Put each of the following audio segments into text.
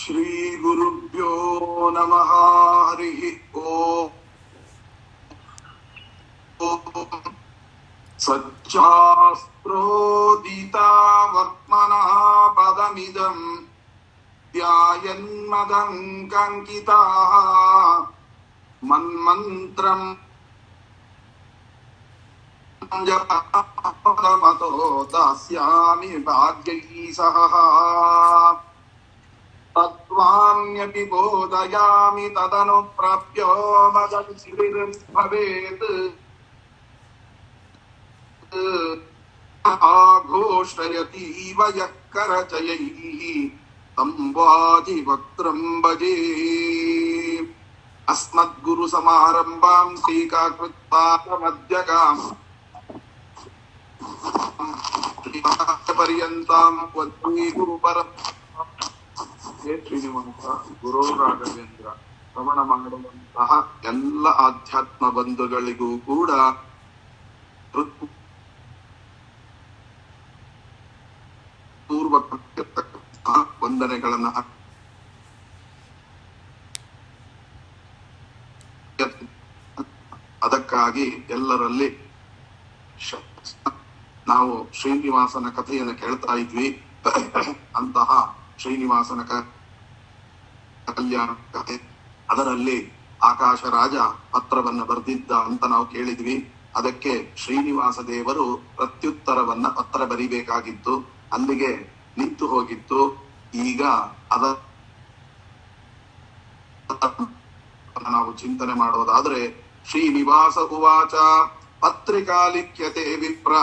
ಶ್ರೀ ಗುರುಭ್ಯೋ ನಮಃ. ಹರಿ ಓಂ. ಸಚ್ಚಾಸ್ತ್ರೋದಿತಾವರ್ತ್ಮನಃ ಪದಮಿದಂ ಧ್ಯಾಯನ್ಮದಂಕಂಕಿತಾಃ ಮನ್ಮಂತ್ರಂ ಜಪಮತೋ ದಾಸ್ಯಾಮಿ ಭಾಗ್ಯೈಃ ಸಹ. ತತ್ವಾನ್ಯಪಿ ಬೋಧಯಾಮಿ ತದನು ಪ್ರಾಪ್ಯೋ ಮದರ್ಭವೇತ್. ಆಘೋಷಯತೀವ ಯಃ ಕರಚಯೈಃ तं ವಾಜಿವಕ್ತ್ರಂ ಭಜೇ. ಅಸ್ಮದ್ಗುರು ಸಮಾರಂಭಾಂ ಶ್ರೀಕಾಕೃತ್ಪಾದಮಧ್ಯಗಾಂ ಪರ್ಯಂತಾಂ ವಂದೇ ಗುರು ಪರಂಪರಾಂ. ಶ್ರೀನಿವಾಸ ಗುರು ರಾಘವೇಂದ್ರ ಶ್ರವಣ ಮಾಡುವಂತಹ ಎಲ್ಲ ಆಧ್ಯಾತ್ಮ ಬಂಧುಗಳಿಗೂ ಕೂಡ ಪೂರ್ವಕ ವಂದನೆಗಳನ್ನ ಅದಕ್ಕಾಗಿ ಎಲ್ಲರಲ್ಲಿ ನಾವು ಶ್ರೀನಿವಾಸನ ಕಥೆಯನ್ನು ಕೇಳ್ತಾ ಇದ್ವಿ. ಅಂತಹ ಶ್ರೀನಿವಾಸನ ಕಲ್ಯಾಣ ಕಥೆ, ಅದರಲ್ಲಿ ಆಕಾಶ ರಾಜ ಪತ್ರವನ್ನ ಬರೆದಿದ್ದ ಅಂತ ನಾವು ಕೇಳಿದ್ವಿ. ಅದಕ್ಕೆ ಶ್ರೀನಿವಾಸ ದೇವರು ಪ್ರತ್ಯುತ್ತರವನ್ನ ಪತ್ರ ಬರಿಬೇಕಾಗಿತ್ತು, ಅಲ್ಲಿಗೆ ನಿಂತು ಹೋಗಿತ್ತು. ಈಗ ಅದ ನಾವು ಚಿಂತನೆ ಮಾಡೋದಾದ್ರೆ, ಶ್ರೀನಿವಾಸ ಉವಾಚ ಪತ್ರಿಕಾ ಲಿಖ್ಯತೆ ವಿಪ್ರ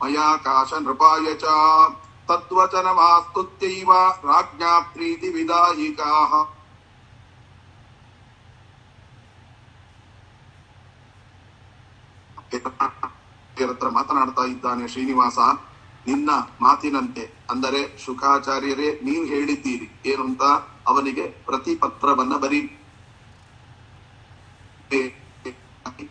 ಮಯಾಕಾಶ ನೃಪಾಯ ಚ ತದ್ವಚನಮಾಸ್ತುತ್ಯೈವ ರಾಜ್ಞಾ ಪ್ರೀತಿ ವಿದಾಯಿಕಾಃ. ಹತ್ರ ಮಾತನಾಡ್ತಾ ಇದ್ದಾನೆ ಶ್ರೀನಿವಾಸ. ನಿನ್ನ ಮಾತಿನಂತೆ, ಅಂದರೆ ಶುಕಾಚಾರ್ಯರೇ ನೀವು ಹೇಳಿದ್ದೀರಿ ಏನು ಅಂತ, ಅವನಿಗೆ ಪ್ರತಿ ಪತ್ರವನ್ನ ಬರೀ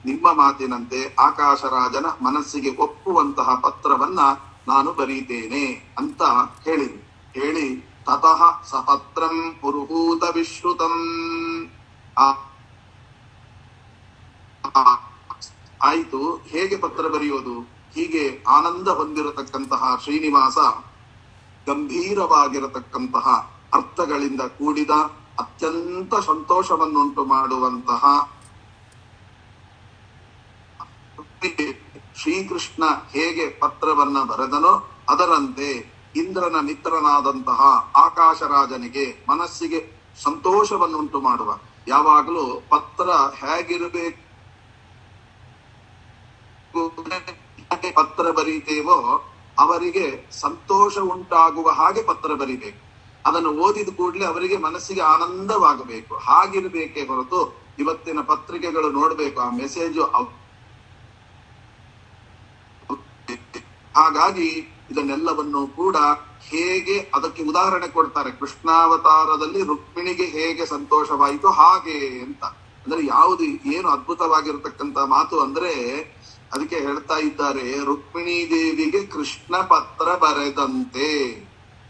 ನಿಮ್ಮ ಮಾತಿನಂತೆ ಆಕಾಶರಾಜನ ಮನಸ್ಸಿಗೆ ಒಪ್ಪುವಂತಹ ಪತ್ರವನ್ನ ನಾನು ಬರೀತೇನೆ ಅಂತ ಹೇಳಿ ತತಃ ಸಪತ್ರಂ ಪುರುಹೂತ ವಿಶ್ರುತಂ. ಆಯ್ತು, ಹೇಗೆ ಪತ್ರ ಬರೆಯೋದು? ಹೀಗೆ ಆನಂದ ಹೊಂದಿರತಕ್ಕಂತಹ ಶ್ರೀನಿವಾಸ ಗಂಭೀರವಾಗಿರತಕ್ಕಂತಹ ಅರ್ಥಗಳಿಂದ ಕೂಡಿದ ಅತ್ಯಂತ ಸಂತೋಷವನ್ನುಂಟು ಮಾಡುವಂತಹ ಶ್ರೀಕೃಷ್ಣ ಹೇಗೆ ಪತ್ರವನ್ನ ಬರೆದನೋ ಅದರಂತೆ ಇಂದ್ರನ ಮಿತ್ರನಾದಂತಹ ಆಕಾಶರಾಜನಿಗೆ ಮನಸ್ಸಿಗೆ ಸಂತೋಷವನ್ನುಂಟು ಮಾಡುವ, ಯಾವಾಗಲೂ ಪತ್ರ ಹೇಗಿರಬೇಕು, ಪತ್ರ ಬರೀತೇವೋ ಅವರಿಗೆ ಸಂತೋಷ ಉಂಟಾಗುವ ಹಾಗೆ ಪತ್ರ ಬರಿಬೇಕು. ಅದನ್ನು ಓದಿದ ಕೂಡಲೇ ಅವರಿಗೆ ಮನಸ್ಸಿಗೆ ಆನಂದವಾಗಬೇಕು, ಹಾಗಿರ್ಬೇಕೇ ಹೊರತು ಇವತ್ತಿನ ಪತ್ರಿಕೆಗಳು ನೋಡ್ಬೇಕು ಆ ಮೆಸೇಜು. ಹಾಗಾಗಿ ಇದನ್ನೆಲ್ಲವನ್ನು ಕೂಡ ಹೇಗೆ ಅದಕ್ಕೆ ಉದಾಹರಣೆ ಕೊಡ್ತಾರೆ. ಕೃಷ್ಣಾವತಾರದಲ್ಲಿ ರುಕ್ಮಿಣಿಗೆ ಹೇಗೆ ಸಂತೋಷವಾಯಿತು ಹಾಗೆ ಅಂತ. ಅಂದ್ರೆ ಯಾವುದು ಏನು ಅದ್ಭುತವಾಗಿರತಕ್ಕಂತ ಮಾತು ಅಂದ್ರೆ, ಅದಕ್ಕೆ ಹೇಳ್ತಾ ಇದ್ದಾರೆ, ರುಕ್ಮಿಣೀ ದೇವಿಗೆ ಕೃಷ್ಣ ಪತ್ರ ಬರೆದಂತೆ.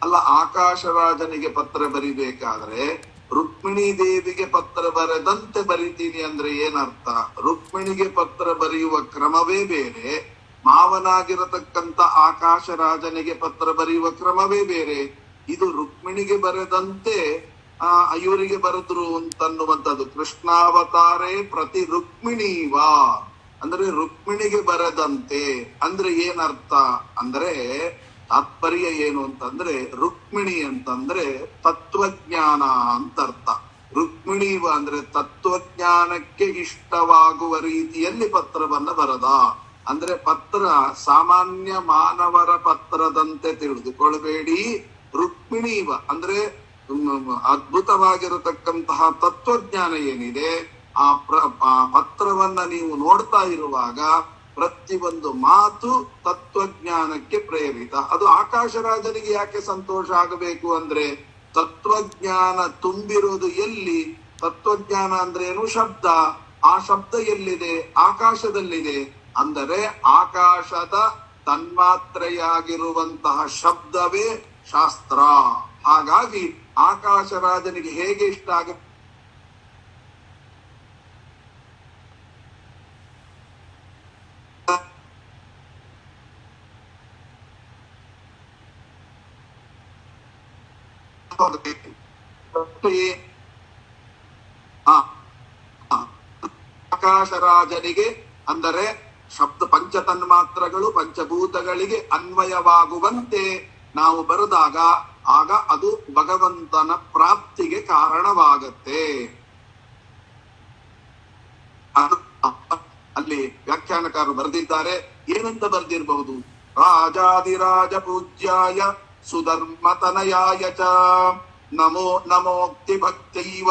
ಅಲ್ಲ, ಆಕಾಶರಾಜನಿಗೆ ಪತ್ರ ಬರಿಬೇಕಾದ್ರೆ ರುಕ್ಮಿಣೀ ದೇವಿಗೆ ಪತ್ರ ಬರೆದಂತೆ ಬರಿತೀನಿ ಅಂದ್ರೆ ಏನರ್ಥ? ರುಕ್ಮಿಣಿಗೆ ಪತ್ರ ಬರೆಯುವ ಕ್ರಮವೇ ಬೇರೆ, ಮಾವನಾಗಿರತಕ್ಕಂತ ಆಕಾಶರಾಜನಿಗೆ ಪತ್ರ ಬರೆಯುವ ಕ್ರಮವೇ ಬೇರೆ. ಇದು ರುಕ್ಮಿಣಿಗೆ ಬರೆದಂತೆ ಇವರಿಗೆ ಬರೆದ್ರು ಅಂತನ್ನುವಂಥದ್ದು. ಕೃಷ್ಣಾವತಾರೇ ಪ್ರತಿ ರುಕ್ಮಿಣೀವಾ ಅಂದ್ರೆ ರುಕ್ಮಿಣಿಗೆ ಬರೆದಂತೆ ಅಂದ್ರೆ ಏನರ್ಥ ಅಂದ್ರೆ, ತಾತ್ಪರ್ಯ ಏನು ಅಂತಂದ್ರೆ, ರುಕ್ಮಿಣಿ ಅಂತಂದ್ರೆ ತತ್ವಜ್ಞಾನ ಅಂತ ಅರ್ಥ. ರುಕ್ಮಿಣೀವ ಅಂದ್ರೆ ತತ್ವಜ್ಞಾನಕ್ಕೆ ಇಷ್ಟವಾಗುವ ರೀತಿಯಲ್ಲಿ ಪತ್ರವನ್ನ ಬರದ. ಅಂದ್ರೆ ಪತ್ರ ಸಾಮಾನ್ಯ ಮಾನವರ ಪತ್ರದಂತೆ ತಿಳಿದುಕೊಳ್ಬೇಡಿ. ರುಕ್ಮಿಣೀವ ಅಂದ್ರೆ ಅದ್ಭುತವಾಗಿರತಕ್ಕಂತಹ ತತ್ವಜ್ಞಾನ ಏನಿದೆ, ಆ ಪತ್ರವನ್ನ ನೀವು ನೋಡ್ತಾ ಇರುವಾಗ ಪ್ರತಿಯೊಂದು ಮಾತು ತತ್ವಜ್ಞಾನಕ್ಕೆ ಪ್ರೇರಿತ. ಅದು ಆಕಾಶರಾಜನಿಗೆ ಯಾಕೆ ಸಂತೋಷ ಆಗಬೇಕು ಅಂದ್ರೆ, ತತ್ವಜ್ಞಾನ ತುಂಬಿರೋದು ಎಲ್ಲಿ? ತತ್ವಜ್ಞಾನ ಅಂದ್ರೆ ಏನು? ಶಬ್ದ. ಆ ಶಬ್ದ ಎಲ್ಲಿದೆ? ಆಕಾಶದಲ್ಲಿದೆ. ಅಂದರೆ ಆಕಾಶದ ತನ್ಮಾತ್ರೆಯಾಗಿರುವಂತಹ ಶಬ್ದವೇ ಶಾಸ್ತ್ರ. ಹಾಗಾಗಿ ಆಕಾಶ ರಾಜನಿಗೆ ಹೇಗೆ ಇಷ್ಟ ಆಗ ಆಕಾಶ ರಾಜನಿಗೆ ಅಂದರೆ ಶಬ್ದ ಪಂಚತನ್ಮಾತ್ರಗಳು ಪಂಚಭೂತಗಳಿಗೆ ಅನ್ವಯವಾಗುವಂತೆ ನಾವು ಬರೆದಾಗ ಆಗ ಅದು ಭಗವಂತನ ಪ್ರಾಪ್ತಿಗೆ ಕಾರಣವಾಗತ್ತೆ. ಅಲ್ಲಿ ವ್ಯಾಖ್ಯಾನಕಾರರು ಬರೆದಿದ್ದಾರೆ, ಏನಂತ ಬರೆದಿರಬಹುದು? ರಾಜಾದಿರಾಜ ಪೂಜ್ಯಾಯ ಸುಧರ್ಮತನಯಾಯ ಚ ನಮೋ ನಮೋಕ್ತಿ ಭಕ್ತೈವ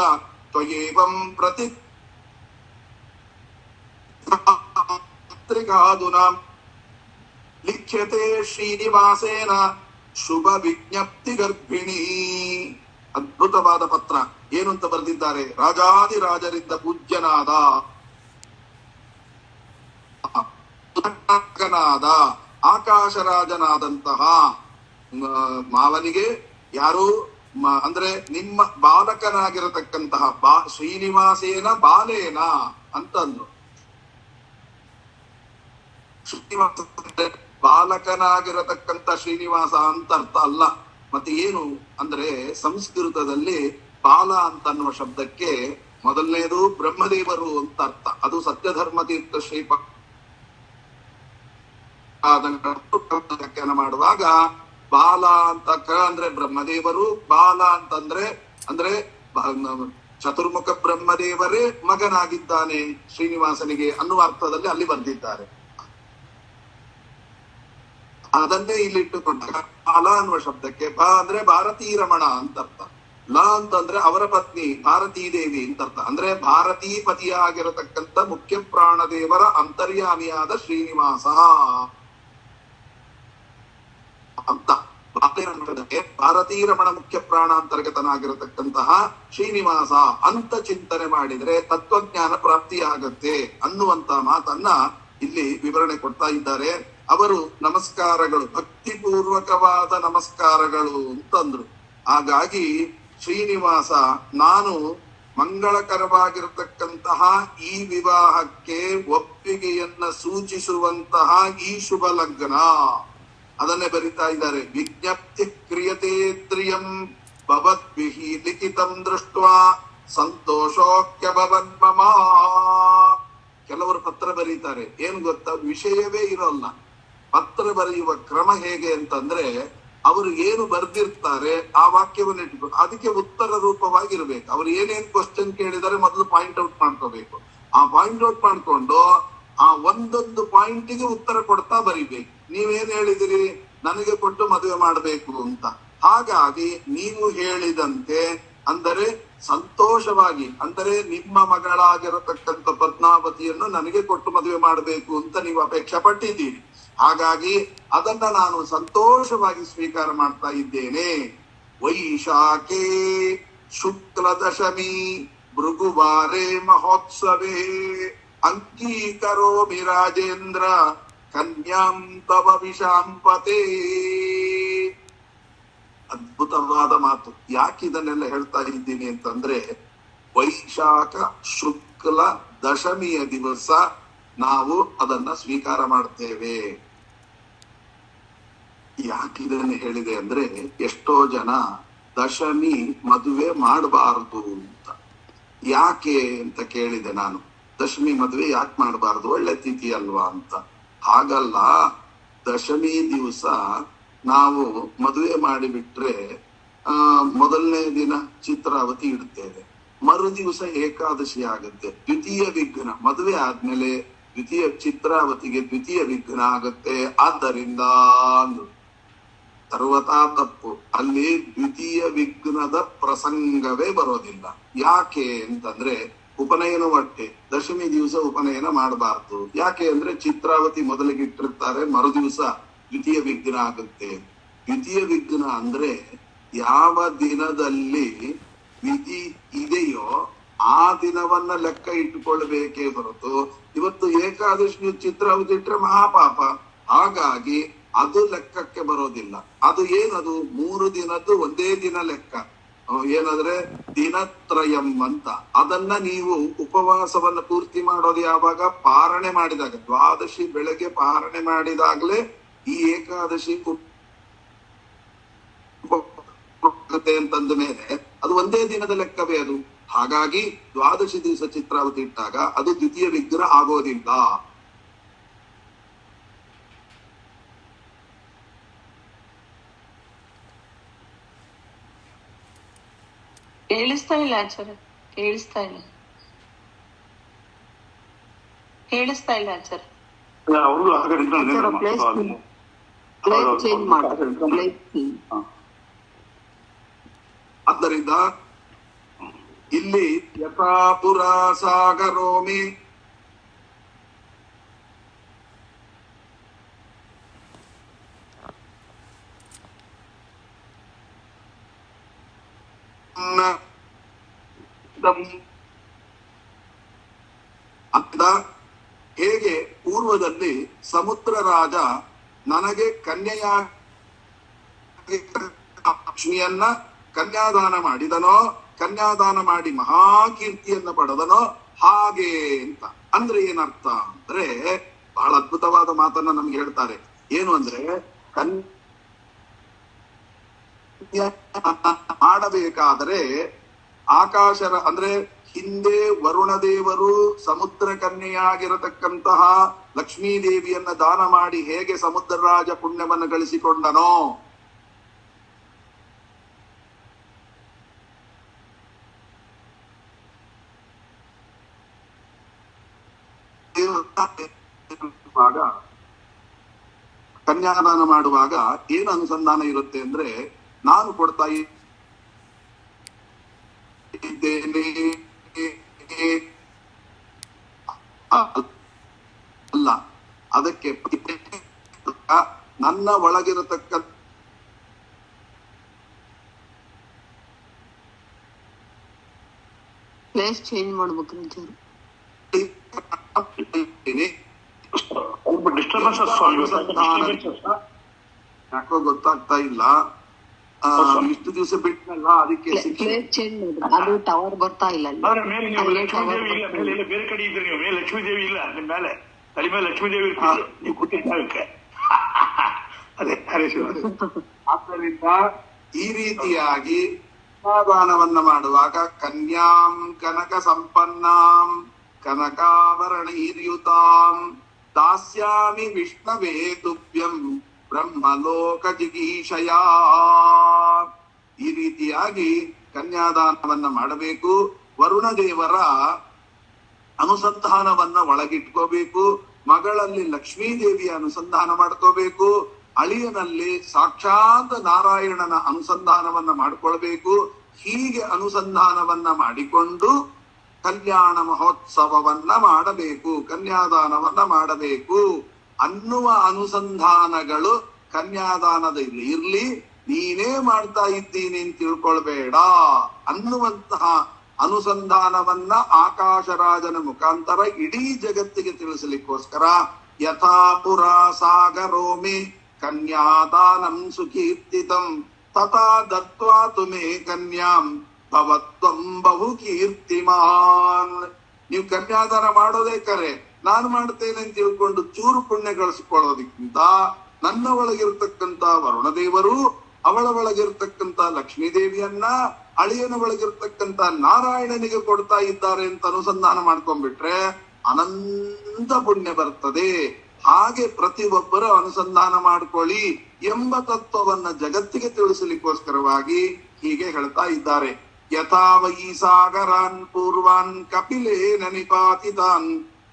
ತ್ವಯೇವಂ ಪ್ರತಿ ಲಿಖ್ಯತೆ ಶ್ರೀನಿವಾಸೇನ ಶುಭ ವಿಜ್ಞಪ್ತಿ ಗರ್ಭಿಣಿ. ಅದ್ಭುತವಾದ ಪತ್ರ. ಏನು ಅಂತ ಬರೆದಿದ್ದಾರೆ? ರಾಜಾದಿರಾಜರಿಂದ ಪೂಜ್ಯನಾದ ಆಕಾಶರಾಜನಾದಂತಹ ಮಾವನಿಗೆ ಯಾರು ಅಂದ್ರೆ ನಿಮ್ಮ ಬಾಲಕನಾಗಿರತಕ್ಕಂತಹ ಶ್ರೀನಿವಾಸೇನ ಬಾಲೇನ ಅಂತಂದ್ರು. ಶ್ರೀನಿವಾಸ ಬಾಲಕನಾಗಿರತಕ್ಕಂತ ಶ್ರೀನಿವಾಸ ಅಂತ ಅರ್ಥ ಅಲ್ಲ. ಮತ್ತೆ ಏನು ಅಂದ್ರೆ ಸಂಸ್ಕೃತದಲ್ಲಿ ಬಾಲ ಅಂತ ಅನ್ನುವ ಶಬ್ದಕ್ಕೆ ಮೊದಲನೇದು ಬ್ರಹ್ಮದೇವರು ಅಂತ ಅರ್ಥ. ಅದು ಸತ್ಯಧರ್ಮ ತೀರ್ಥ ಶ್ರೀಪ ವ್ಯಾಖ್ಯಾನ ಮಾಡುವಾಗ ಬಾಲ ಅಂತ ಅಂದ್ರೆ ಬ್ರಹ್ಮದೇವರು, ಬಾಲ ಅಂತಂದ್ರೆ ಅಂದ್ರೆ ಚತುರ್ಮುಖ ಬ್ರಹ್ಮದೇವರೇ ಮಗನಾಗಿದ್ದಾನೆ ಶ್ರೀನಿವಾಸನಿಗೆ ಅನ್ನುವ ಅರ್ಥದಲ್ಲಿ ಅಲ್ಲಿ ಬರ್ದಿದ್ದಾರೆ. ಅದನ್ನೇ ಇಲ್ಲಿಟ್ಟುಕೊಂಡಾಗ ಬಾಲ ಅನ್ನುವ ಶಬ್ದಕ್ಕೆ ಬ ಅಂದ್ರೆ ಭಾರತೀ ರಮಣ ಅಂತ ಅರ್ಥ, ಲ ಅಂತಂದ್ರೆ ಅವರ ಪತ್ನಿ ಭಾರತೀ ದೇವಿ ಅಂತ ಅರ್ಥ. ಅಂದ್ರೆ ಭಾರತೀ ಪತಿಯಾಗಿರತಕ್ಕಂತ ಮುಖ್ಯ ಪ್ರಾಣದೇವರ ಅಂತರ್ಯಾಮಿಯಾದ ಶ್ರೀನಿವಾಸ ಅಂತ. ಭಾರತೀ ರಮಣ ಮುಖ್ಯ ಪ್ರಾಣಾಂತರ್ಗತನಾಗಿರತಕ್ಕಂತಹ ಶ್ರೀನಿವಾಸ ಅಂತ ಚಿಂತನೆ ಮಾಡಿದ್ರೆ ತತ್ವಜ್ಞಾನ ಪ್ರಾಪ್ತಿಯಾಗತ್ತೆ ಅನ್ನುವಂತ ಮಾತನ್ನ ಇಲ್ಲಿ ವಿವರಣೆ ಕೊಡ್ತಾ ಇದ್ದಾರೆ. ಅವರು ನಮಸ್ಕಾರಗಳು ಭಕ್ತಿಪೂರ್ವಕವಾದ ನಮಸ್ಕಾರಗಳು ಅಂತಂದ್ರು. ಹಾಗಾಗಿ ಶ್ರೀನಿವಾಸ, ನಾನು ಮಂಗಳಕರವಾಗಿರತಕ್ಕಂತಹ ಈ ವಿವಾಹಕ್ಕೆ ಒಪ್ಪಿಗೆಯನ್ನ ಸೂಚಿಸುವಂತಹ ಈ ಶುಭ ಲಗ್ನ, ಅದನ್ನೇ ಬರಿತಾ ಇದ್ದಾರೆ. ವಿಜ್ಞಪ್ತಿ ಕ್ರಿಯತೆ ತ್ರಿಯಂ ಭವದ್ಭಿಹಿ ಲಿಖಿತಂ ದೃಷ್ಟ್ವಾ ಸಂತೋಷೋಕ್ಯ ಭವನ್ಮಮ. ಕೆಲವರು ಪತ್ರ ಬರೀತಾರೆ, ಏನ್ ಗೊತ್ತಾ, ವಿಷಯವೇ ಇರೋಲ್ಲ. ಪತ್ರ ಬರೆಯುವ ಕ್ರಮ ಹೇಗೆ ಅಂತಂದ್ರೆ, ಅವರು ಏನು ಬರ್ದಿರ್ತಾರೆ ಆ ವಾಕ್ಯವನ್ನು ಇಟ್ಕೊಂಡು ಅದಕ್ಕೆ ಉತ್ತರ ರೂಪವಾಗಿರ್ಬೇಕು. ಅವ್ರು ಏನೇನ್ ಕ್ವಶನ್ ಕೇಳಿದರೆ ಮೊದಲು ಪಾಯಿಂಟ್ ಔಟ್ ಮಾಡ್ಕೋಬೇಕು. ಆ ಪಾಯಿಂಟ್ ಔಟ್ ಮಾಡ್ಕೊಂಡು ಆ ಒಂದೊಂದು ಪಾಯಿಂಟಿಗೆ ಉತ್ತರ ಕೊಡ್ತಾ ಬರಿಬೇಕು. ನೀವೇನ್ ಹೇಳಿದಿರಿ, ನನಗೆ ಕೊಟ್ಟು ಮದುವೆ ಮಾಡಬೇಕು ಅಂತ. ಹಾಗಾಗಿ ನೀವು ಹೇಳಿದಂತೆ ಅಂದರೆ ಸಂತೋಷವಾಗಿ, ಅಂದರೆ ನಿಮ್ಮ ಮಗಳಾಗಿರತಕ್ಕಂಥ ಪದ್ಮಾವತಿಯನ್ನು ನನಗೆ ಕೊಟ್ಟು ಮದುವೆ ಮಾಡಬೇಕು ಅಂತ ನೀವು ಅಪೇಕ್ಷೆ ಪಟ್ಟಿದ್ದೀರಿ. ಹಾಗಾಗಿ ಅದನ್ನ ನಾನು ಸಂತೋಷವಾಗಿ ಸ್ವೀಕಾರ ಮಾಡ್ತಾ ಇದ್ದೇನೆ. ವೈಶಾಖೇ ಶುಕ್ಲ ದಶಮಿ ಭೃಗುವಾರೇ ಮಹೋತ್ಸವೇ ಅಂಗೀಕರೋಮಿ ರಾಜೇಂದ್ರ ಕನ್ಯಾಂ ತವ ವಿಶಾಂಪತೆ. ಅದ್ಭುತವಾದ ಮಾತು. ಯಾಕೆ ಇದನ್ನೆಲ್ಲ ಹೇಳ್ತಾ ಇದ್ದೀನಿ ಅಂತಂದ್ರೆ, ವೈಶಾಖ ಶುಕ್ಲ ದಶಮಿಯ ದಿವಸ ನಾವು ಅದನ್ನ ಸ್ವೀಕಾರ ಮಾಡ್ತೇವೆ. ಯಾಕೆ ಇದನ್ನ ಹೇಳಿದೆ ಅಂದ್ರೆ, ಎಷ್ಟೋ ಜನ ದಶಮಿ ಮದುವೆ ಮಾಡಬಾರದು ಅಂತ. ಯಾಕೆ ಅಂತ ಕೇಳಿದೆ ನಾನು. ದಶಮಿ ಮದುವೆ ಯಾಕೆ ಮಾಡಬಾರದು, ಒಳ್ಳೆ ತಿಥಿ ಅಲ್ವಾ ಅಂತ. ಹಾಗಲ್ಲ, ದಶಮಿ ದಿವಸ ನಾವು ಮದುವೆ ಮಾಡಿಬಿಟ್ರೆ ಮೊದಲನೇ ದಿನ ಚಿತ್ರಾವತಿ ಇಡ್ತೇವೆ, ಮರು ದಿವಸ ಏಕಾದಶಿ ಆಗುತ್ತೆ, ದ್ವಿತೀಯ ವಿಘ್ನ. ಮದುವೆ ಆದ್ಮೇಲೆ ದ್ವಿತೀಯ ಚಿತ್ರಾವತಿಗೆ ದ್ವಿತೀಯ ವಿಘ್ನ ಆಗುತ್ತೆ. ಆದ್ದರಿಂದ ಸರ್ವತಾ ತಪ್ಪು. ಅಲ್ಲಿ ದ್ವಿತೀಯ ವಿಘ್ನದ ಪ್ರಸಂಗವೇ ಬರೋದಿಲ್ಲ. ಯಾಕೆ ಅಂತಂದ್ರೆ, ಉಪನಯನ ಒಟ್ಟೆ ದಶಮಿ ದಿವಸ ಉಪನಯನ ಮಾಡಬಾರ್ದು. ಯಾಕೆ ಅಂದ್ರೆ ಚಿತ್ರಾವತಿ ಮೊದಲಿಗೆ ಇಟ್ಟಿರ್ತಾರೆ, ಮರು ದಿವಸ ದ್ವಿತೀಯ ವಿಘ್ನ ಆಗುತ್ತೆ. ದ್ವಿತೀಯ ವಿಘ್ನ ಅಂದ್ರೆ ಯಾವ ದಿನದಲ್ಲಿ ವಿಧಿ ಇದೆಯೋ ಆ ದಿನವನ್ನ ಲೆಕ್ಕ ಇಟ್ಟುಕೊಳ್ಬೇಕೇ ಹೊರತು, ಇವತ್ತು ಏಕಾದಶಿ ಚಿತ್ರಾವತಿ ಇಟ್ರೆ ಮಹಾಪಾಪ. ಹಾಗಾಗಿ ಅದು ಲೆಕ್ಕಕ್ಕೆ ಬರೋದಿಲ್ಲ. ಅದು ಏನದು, 3 ದಿನದ್ದು ಒಂದೇ ದಿನ ಲೆಕ್ಕ. ಏನಂದ್ರೆ ದಿನತ್ರಯಂ ಅಂತ. ಅದನ್ನ ನೀವು ಉಪವಾಸವನ್ನ ಪೂರ್ತಿ ಮಾಡೋದು ಯಾವಾಗ? ಪಾರಣೆ ಮಾಡಿದಾಗ, ದ್ವಾದಶಿ ಬೆಳಗ್ಗೆ ಪಾರಣೆ ಮಾಡಿದಾಗ್ಲೇ ಈ ಏಕಾದಶಿ ಅಂತಂದ ಮೇಲೆ ಅದು ಒಂದೇ ದಿನದ ಲೆಕ್ಕವೇ ಅದು. ಹಾಗಾಗಿ ದ್ವಾದಶಿ ದಿವಸ ಚಿತ್ರಾವತಿ ಇಟ್ಟಾಗ ಅದು ದ್ವಿತೀಯ ವಿಗ್ರಹ ಆಗೋದಿಲ್ಲ. ಕೇಳಿಸ್ತಾ ಇಲ್ಲ ಆಚಾರ್ಯ, ಕೇಳಿಸ್ತಾ ಇಲ್ಲ, ಕೇಳಿಸ್ತಾ ಇಲ್ಲ ಆಚಾರ್ಯ. ಆದ್ದರಿಂದ ಇಲ್ಲಿ ಯಥಾ ಪುರಾ ಸಾಗರೋಮಿ ಅಂತ ಹೇಗೆ ಪೂರ್ವದಲ್ಲಿ ಸಮುದ್ರ ರಾಜ ನನಗೆ ಲಕ್ಷ್ಮಿಯನ್ನ ಕನ್ಯಾದಾನ ಮಾಡಿದನೋ, ಕನ್ಯಾದಾನ ಮಾಡಿ ಮಹಾಕೀರ್ತಿಯನ್ನ ಪಡೆದನೋ, ಹಾಗೆ ಅಂತ. ಅಂದ್ರೆ ಏನರ್ಥ ಅಂದ್ರೆ ಬಹಳ ಅದ್ಭುತವಾದ ಮಾತನ್ನ ನಮ್ಗೆ ಹೇಳ್ತಾರೆ. ಏನು ಅಂದ್ರೆ ಮಾಡಬೇಕಾದರೆ ಆಕಾಶರ ಅಂದ್ರೆ ಹಿಂದೆ ವರುಣದೇವರು ಸಮುದ್ರ ಕನ್ಯೆಯಾಗಿರತಕ್ಕಂತಹ ಲಕ್ಷ್ಮೀ ದೇವಿಯನ್ನ ದಾನ ಮಾಡಿ ಹೇಗೆ ಸಮುದ್ರ ರಾಜ ಪುಣ್ಯವನ್ನು ಗಳಿಸಿಕೊಂಡನೋ, ಕನ್ಯಾದಾನ ಮಾಡುವಾಗ ಏನು ಅನುಸಂಧಾನ ಇರುತ್ತೆ ಅಂದ್ರೆ, ನಾನು ಕೊಡ್ತಾ ಇದ್ದೇನೆ ಅಲ್ಲ, ಅದಕ್ಕೆ ನನ್ನ ಒಳಗಿರತಕ್ಕ ಪ್ಲೇಸ್ ಚೇಂಜ್ ಮಾಡ್ಬೇಕು. ಯಾಕೋ ಗೊತ್ತಾಗ್ತಾ ಇಲ್ಲ. ಇಷ್ಟು ದಿವಸ ಬಿಟ್ಟಲ್ಲ, ಅದಕ್ಕೆ ಅದು ಟವರ್ ಬರ್ತಾ ಇಲ್ಲ. ಬೇರೆ ಕಡೆ ಇದ್ರೆ ನೀವು ಮೇಲೆ ಲಕ್ಷ್ಮೀ ದೇವಿ ಇಲ್ಲ, ನಿಮ್ ಮೇಲೆ ತಲೆ ಮೇಲೆ ಲಕ್ಷ್ಮೀ ದೇವಿ ನೀವು ಕೂತಿದ್ದಕ್ಕೆ. ಆದ್ದರಿಂದ ಈ ರೀತಿಯಾಗಿ ಕನ್ಯಾದಾನವನ್ನ ಮಾಡುವಾಗ ಕನ್ಯಾಂ ಕನಕ ಸಂಪನ್ನಾಂ ಕನಕಾಭರಣೈರ್ಯುತಾಂ ದಾಸ್ಯಾಮಿ ವಿಷ್ಣವೇ ತುಭ್ಯಂ ಬ್ರಹ್ಮಲೋಕ ಜಿಗೀಷಯ. ಈ ರೀತಿಯಾಗಿ ಕನ್ಯಾದಾನವನ್ನ ಮಾಡಬೇಕು. ವರುಣ ದೇವರ ಅನುಸಂಧಾನವನ್ನ ಒಳಗಿಟ್ಕೋಬೇಕು. ಮಗಳಲ್ಲಿ ಲಕ್ಷ್ಮೀ ದೇವಿಯ ಅನುಸಂಧಾನ ಮಾಡ್ಕೋಬೇಕು. ಅಳಿಯನಲ್ಲಿ ಸಾಕ್ಷಾತ್ ನಾರಾಯಣನ ಅನುಸಂಧಾನವನ್ನ ಮಾಡ್ಕೊಳ್ಬೇಕು. ಹೀಗೆ ಅನುಸಂಧಾನವನ್ನ ಮಾಡಿಕೊಂಡು ಕಲ್ಯಾಣ ಮಹೋತ್ಸವವನ್ನ ಮಾಡಬೇಕು, ಕನ್ಯಾದಾನವನ್ನ ಮಾಡಬೇಕು ಅನ್ನುವ ಅನುಸಂಧಾನಗಳು ಕನ್ಯಾದಾನದಲ್ಲಿ ಇರ್ಲಿ. ನೀನೇ ಮಾಡ್ತಾ ಇದ್ದೀನಿ ಅಂತ ತಿಳ್ಕೊಳ್ಬೇಡ ಅನ್ನುವಂತಹ ಅನುಸಂಧಾನವನ್ನ ಆಕಾಶರಾಜನ ಮುಖಾಂತರ ಇಡೀ ಜಗತ್ತಿಗೆ ತಿಳಿಸಲಿಕ್ಕೋಸ್ಕರ ಯಥಾ ಪುರಾ ಸಾಗರೋಮಿ ಕನ್ಯಾದಾನಂ ಸುಕೀರ್ತಿತಂ ತಥಾ ದತ್ವಾ ತುಮೇ ಕನ್ಯಾಂ ಭವತ್ವಂ ಬಹು ಕೀರ್ತಿಮಾನ್. ನೀವು ಕನ್ಯಾದಾನ ಮಾಡೋದೇ ಕರೆ, ನಾನು ಮಾಡ್ತೇನೆ ಅಂತ ತಿಳ್ಕೊಂಡು ಚೂರು ಪುಣ್ಯ ಗಳಿಸಿಕೊಳ್ಳೋದಕ್ಕಿಂತ ನನ್ನ ಒಳಗಿರ್ತಕ್ಕಂತ ವರುಣದೇವರು, ಅವಳ ಒಳಗಿರ್ತಕ್ಕಂತ ಲಕ್ಷ್ಮೀ ದೇವಿಯನ್ನ ಅಳಿಯನ ಒಳಗಿರ್ತಕ್ಕಂತ ನಾರಾಯಣನಿಗೆ ಕೊಡ್ತಾ ಇದ್ದಾರೆ ಅಂತ ಅನುಸಂಧಾನ ಮಾಡ್ಕೊಂಡ್ಬಿಟ್ರೆ ಅನಂತ ಪುಣ್ಯ ಬರ್ತದೆ. ಹಾಗೆ ಪ್ರತಿಯೊಬ್ಬರು ಅನುಸಂಧಾನ ಮಾಡ್ಕೊಳ್ಳಿ ಎಂಬ ತತ್ವವನ್ನ ಜಗತ್ತಿಗೆ ತಿಳಿಸಲಿಕ್ಕೋಸ್ಕರವಾಗಿ ಹೀಗೆ ಹೇಳ್ತಾ ಇದ್ದಾರೆ. ಯಥಾ ವೈ ಸಾಗರಾನ್ ಪೂರ್ವಾನ್ ಕಪಿಲೇನ ನಿಪಾತಿತಾನ್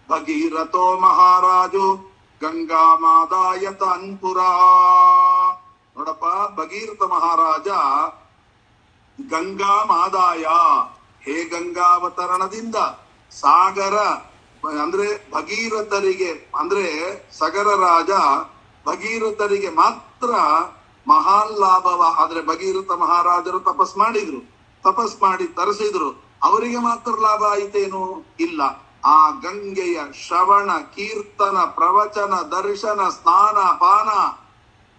ಭಗೀರಥೋ ಮಹಾರಾಜೋ ಗಂಗಾಮಾದಾಯ ತಾನ್ ಪುರಾ. ನೋಡಪ್ಪ, ಭಗೀರಥ ಮಹಾರಾಜ ಗಂಗಾಮಾದಾಯ, ಹೇ ಗಂಗಾವತರಣದಿಂದ ಸಾಗರ ಅಂದ್ರೆ ಭಗೀರಥರಿಗೆ, ಅಂದ್ರೆ ಸಗರ ರಾಜ ಭಗೀರಥರಿಗೆ ಮಾತ್ರ ಮಹಾನ್ ಲಾಭವ. ಆದ್ರೆ ಭಗೀರಥ ಮಹಾರಾಜರು ತಪಸ್ ಮಾಡಿ ತರಿಸಿದ್ರು, ಅವರಿಗೆ ಮಾತ್ರ ಲಾಭ ಆಯ್ತೇನು? ಇಲ್ಲ. ಆ ಗಂಗೆಯ ಶ್ರವಣ, ಕೀರ್ತನ, ಪ್ರವಚನ, ದರ್ಶನ, ಸ್ನಾನ, ಪಾನ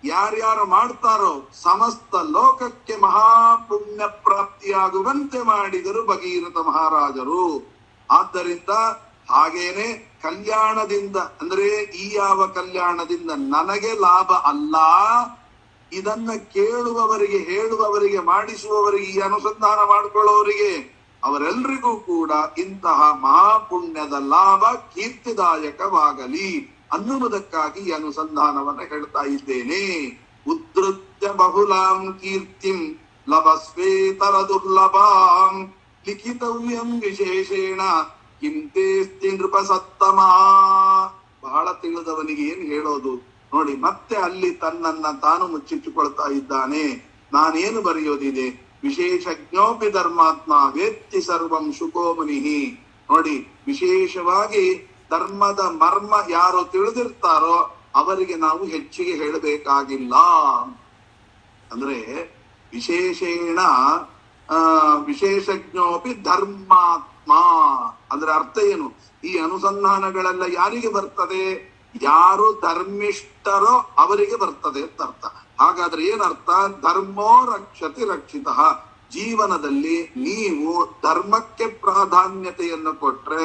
ಯಾರ್ಯಾರು ಮಾಡ್ತಾರೋ ಸಮಸ್ತ ಲೋಕಕ್ಕೆ ಮಹಾಪುಣ್ಯ ಪ್ರಾಪ್ತಿಯಾಗುವಂತೆ ಮಾಡಿದರು ಭಗೀರಥ ಮಹಾರಾಜರು. ಆದ್ದರಿಂದ ಹಾಗೇನೆ ಕಲ್ಯಾಣದಿಂದ ಅಂದ್ರೆ ಈ ಯಾವ ಕಲ್ಯಾಣದಿಂದ ನನಗೆ ಲಾಭ ಅಲ್ಲ, ಇದನ್ನ ಕೇಳುವವರಿಗೆ, ಹೇಳುವವರಿಗೆ, ಮಾಡಿಸುವವರಿಗೆ, ಈ ಅನುಸಂಧಾನ ಮಾಡಿಕೊಳ್ಳುವವರಿಗೆ ಅವರೆಲ್ಲರಿಗೂ ಕೂಡ ಇಂತಹ ಮಹಾಪುಣ್ಯದ ಲಾಭ ಕೀರ್ತಿದಾಯಕವಾಗಲಿ ಅನ್ನುವುದಕ್ಕಾಗಿ ಈ ಅನುಸಂಧಾನವನ್ನ ಹೇಳ್ತಾ ಇದ್ದೇನೆ. ಉದ್ಧತ್ಯ ಬಹುಲಾಂ ಕೀರ್ತಿಂ ಲಭಸ್ವೇತರ ದುರ್ಲಭಾಂ ಲಿಖಿತವ್ಯಂ ವಿಶೇಷೇಣ ಕಿಂತೇಸ್ತಿ ನೃಪಸತ್ತಮ. ಬಹಳ ತಿಳಿದವನಿಗೆ ಏನ್ ಹೇಳೋದು ನೋಡಿ, ಮತ್ತೆ ಅಲ್ಲಿ ತನ್ನನ್ನ ತಾನು ಮುಚ್ಚಿಟ್ಟುಕೊಳ್ತಾ ಇದ್ದಾನೆ. ನಾನೇನು ಬರೆಯೋದಿದೆ? ವಿಶೇಷಜ್ಞೋಪಿ ಧರ್ಮಾತ್ಮ ವೇತ್ತಿ ಸರ್ವಂ ಶುಕೋ ಮುನಿಹಿ. ನೋಡಿ, ವಿಶೇಷವಾಗಿ ಧರ್ಮದ ಮರ್ಮ ಯಾರು ತಿಳಿದಿರ್ತಾರೋ ಅವರಿಗೆ ನಾವು ಹೆಚ್ಚಿಗೆ ಹೇಳಬೇಕಾಗಿಲ್ಲ. ಅಂದ್ರೆ ವಿಶೇಷೇಣ ವಿಶೇಷಜ್ಞೋಪಿ ಧರ್ಮಾತ್ಮ ಅಂದ್ರೆ ಅರ್ಥ ಏನು? ಈ ಅನುಸಂಧಾನಗಳೆಲ್ಲ ಯಾರಿಗೆ ಬರ್ತದೆ? ಯಾರು ಧರ್ಮಿಷ್ಠರೋ ಅವರಿಗೆ ಬರ್ತದೆ ಅಂತ ಅರ್ಥ. ಹಾಗಾದ್ರೆ ಏನರ್ಥ? ಧರ್ಮೋ ರಕ್ಷತಿ ರಕ್ಷಿತ. ಜೀವನದಲ್ಲಿ ನೀವು ಧರ್ಮಕ್ಕೆ ಪ್ರಾಧಾನ್ಯತೆಯನ್ನು ಕೊಟ್ರೆ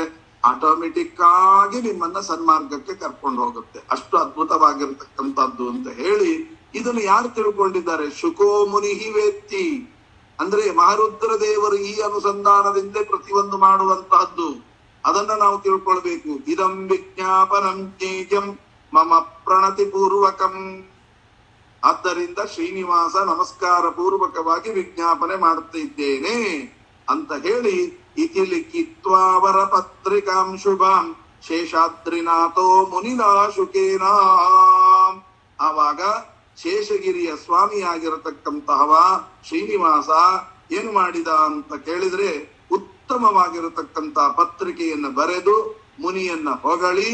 ಆಟೋಮೆಟಿಕ್ ಆಗಿ ನಿಮ್ಮನ್ನ ಸನ್ಮಾರ್ಗಕ್ಕೆ ಕರ್ಕೊಂಡು ಹೋಗುತ್ತೆ. ಅಷ್ಟು ಅದ್ಭುತವಾಗಿರ್ತಕ್ಕಂಥದ್ದು ಅಂತ ಹೇಳಿ ಇದನ್ನು ಯಾರು ತಿಳ್ಕೊಂಡಿದ್ದಾರೆ? ಶುಕೋ ಮುನಿಹಿ ವೇತ್ತಿ. ಅಂದ್ರೆ ಮಹಾರುದ್ರ ದೇವರು ಈ ಅನುಸಂಧಾನದಿಂದ ಪ್ರತಿಯೊಂದು ಮಾಡುವಂತಹದ್ದು, ಅದನ್ನ ನಾವು ತಿಳ್ಕೊಳ್ಬೇಕು. ಇದಂ ವಿಜ್ಞಾಪನಂ ಜ್ಞೇಯಂ ಮಮ ಪ್ರಣತಿ ಪೂರ್ವಕಂ. ಆದ್ದರಿಂದ ಶ್ರೀನಿವಾಸ ನಮಸ್ಕಾರ ಪೂರ್ವಕವಾಗಿ ವಿಜ್ಞಾಪನೆ ಮಾಡುತ್ತಿದ್ದೇನೆ ಅಂತ ಹೇಳಿ ಇತಿ ಲಿಖಿತ್ವಾವರ ಪತ್ರಿಕಾಂ ಶುಭಾಂ ಶೇಷಾದ್ರಿನಾಥೋ ಮುನಿನಾ ಶುಕೇನ. ಆವಾಗ ಶೇಷಗಿರಿಯ ಸ್ವಾಮಿಯಾಗಿರತಕ್ಕಂತಹವ ಶ್ರೀನಿವಾಸ ಏನು ಮಾಡಿದ ಅಂತ ಕೇಳಿದ್ರೆ ಉತ್ತಮವಾಗಿರತಕ್ಕಂತ ಪತ್ರಿಕೆಯನ್ನು ಬರೆದು ಮುನಿಯನ್ನ ಹೊಗಳಿ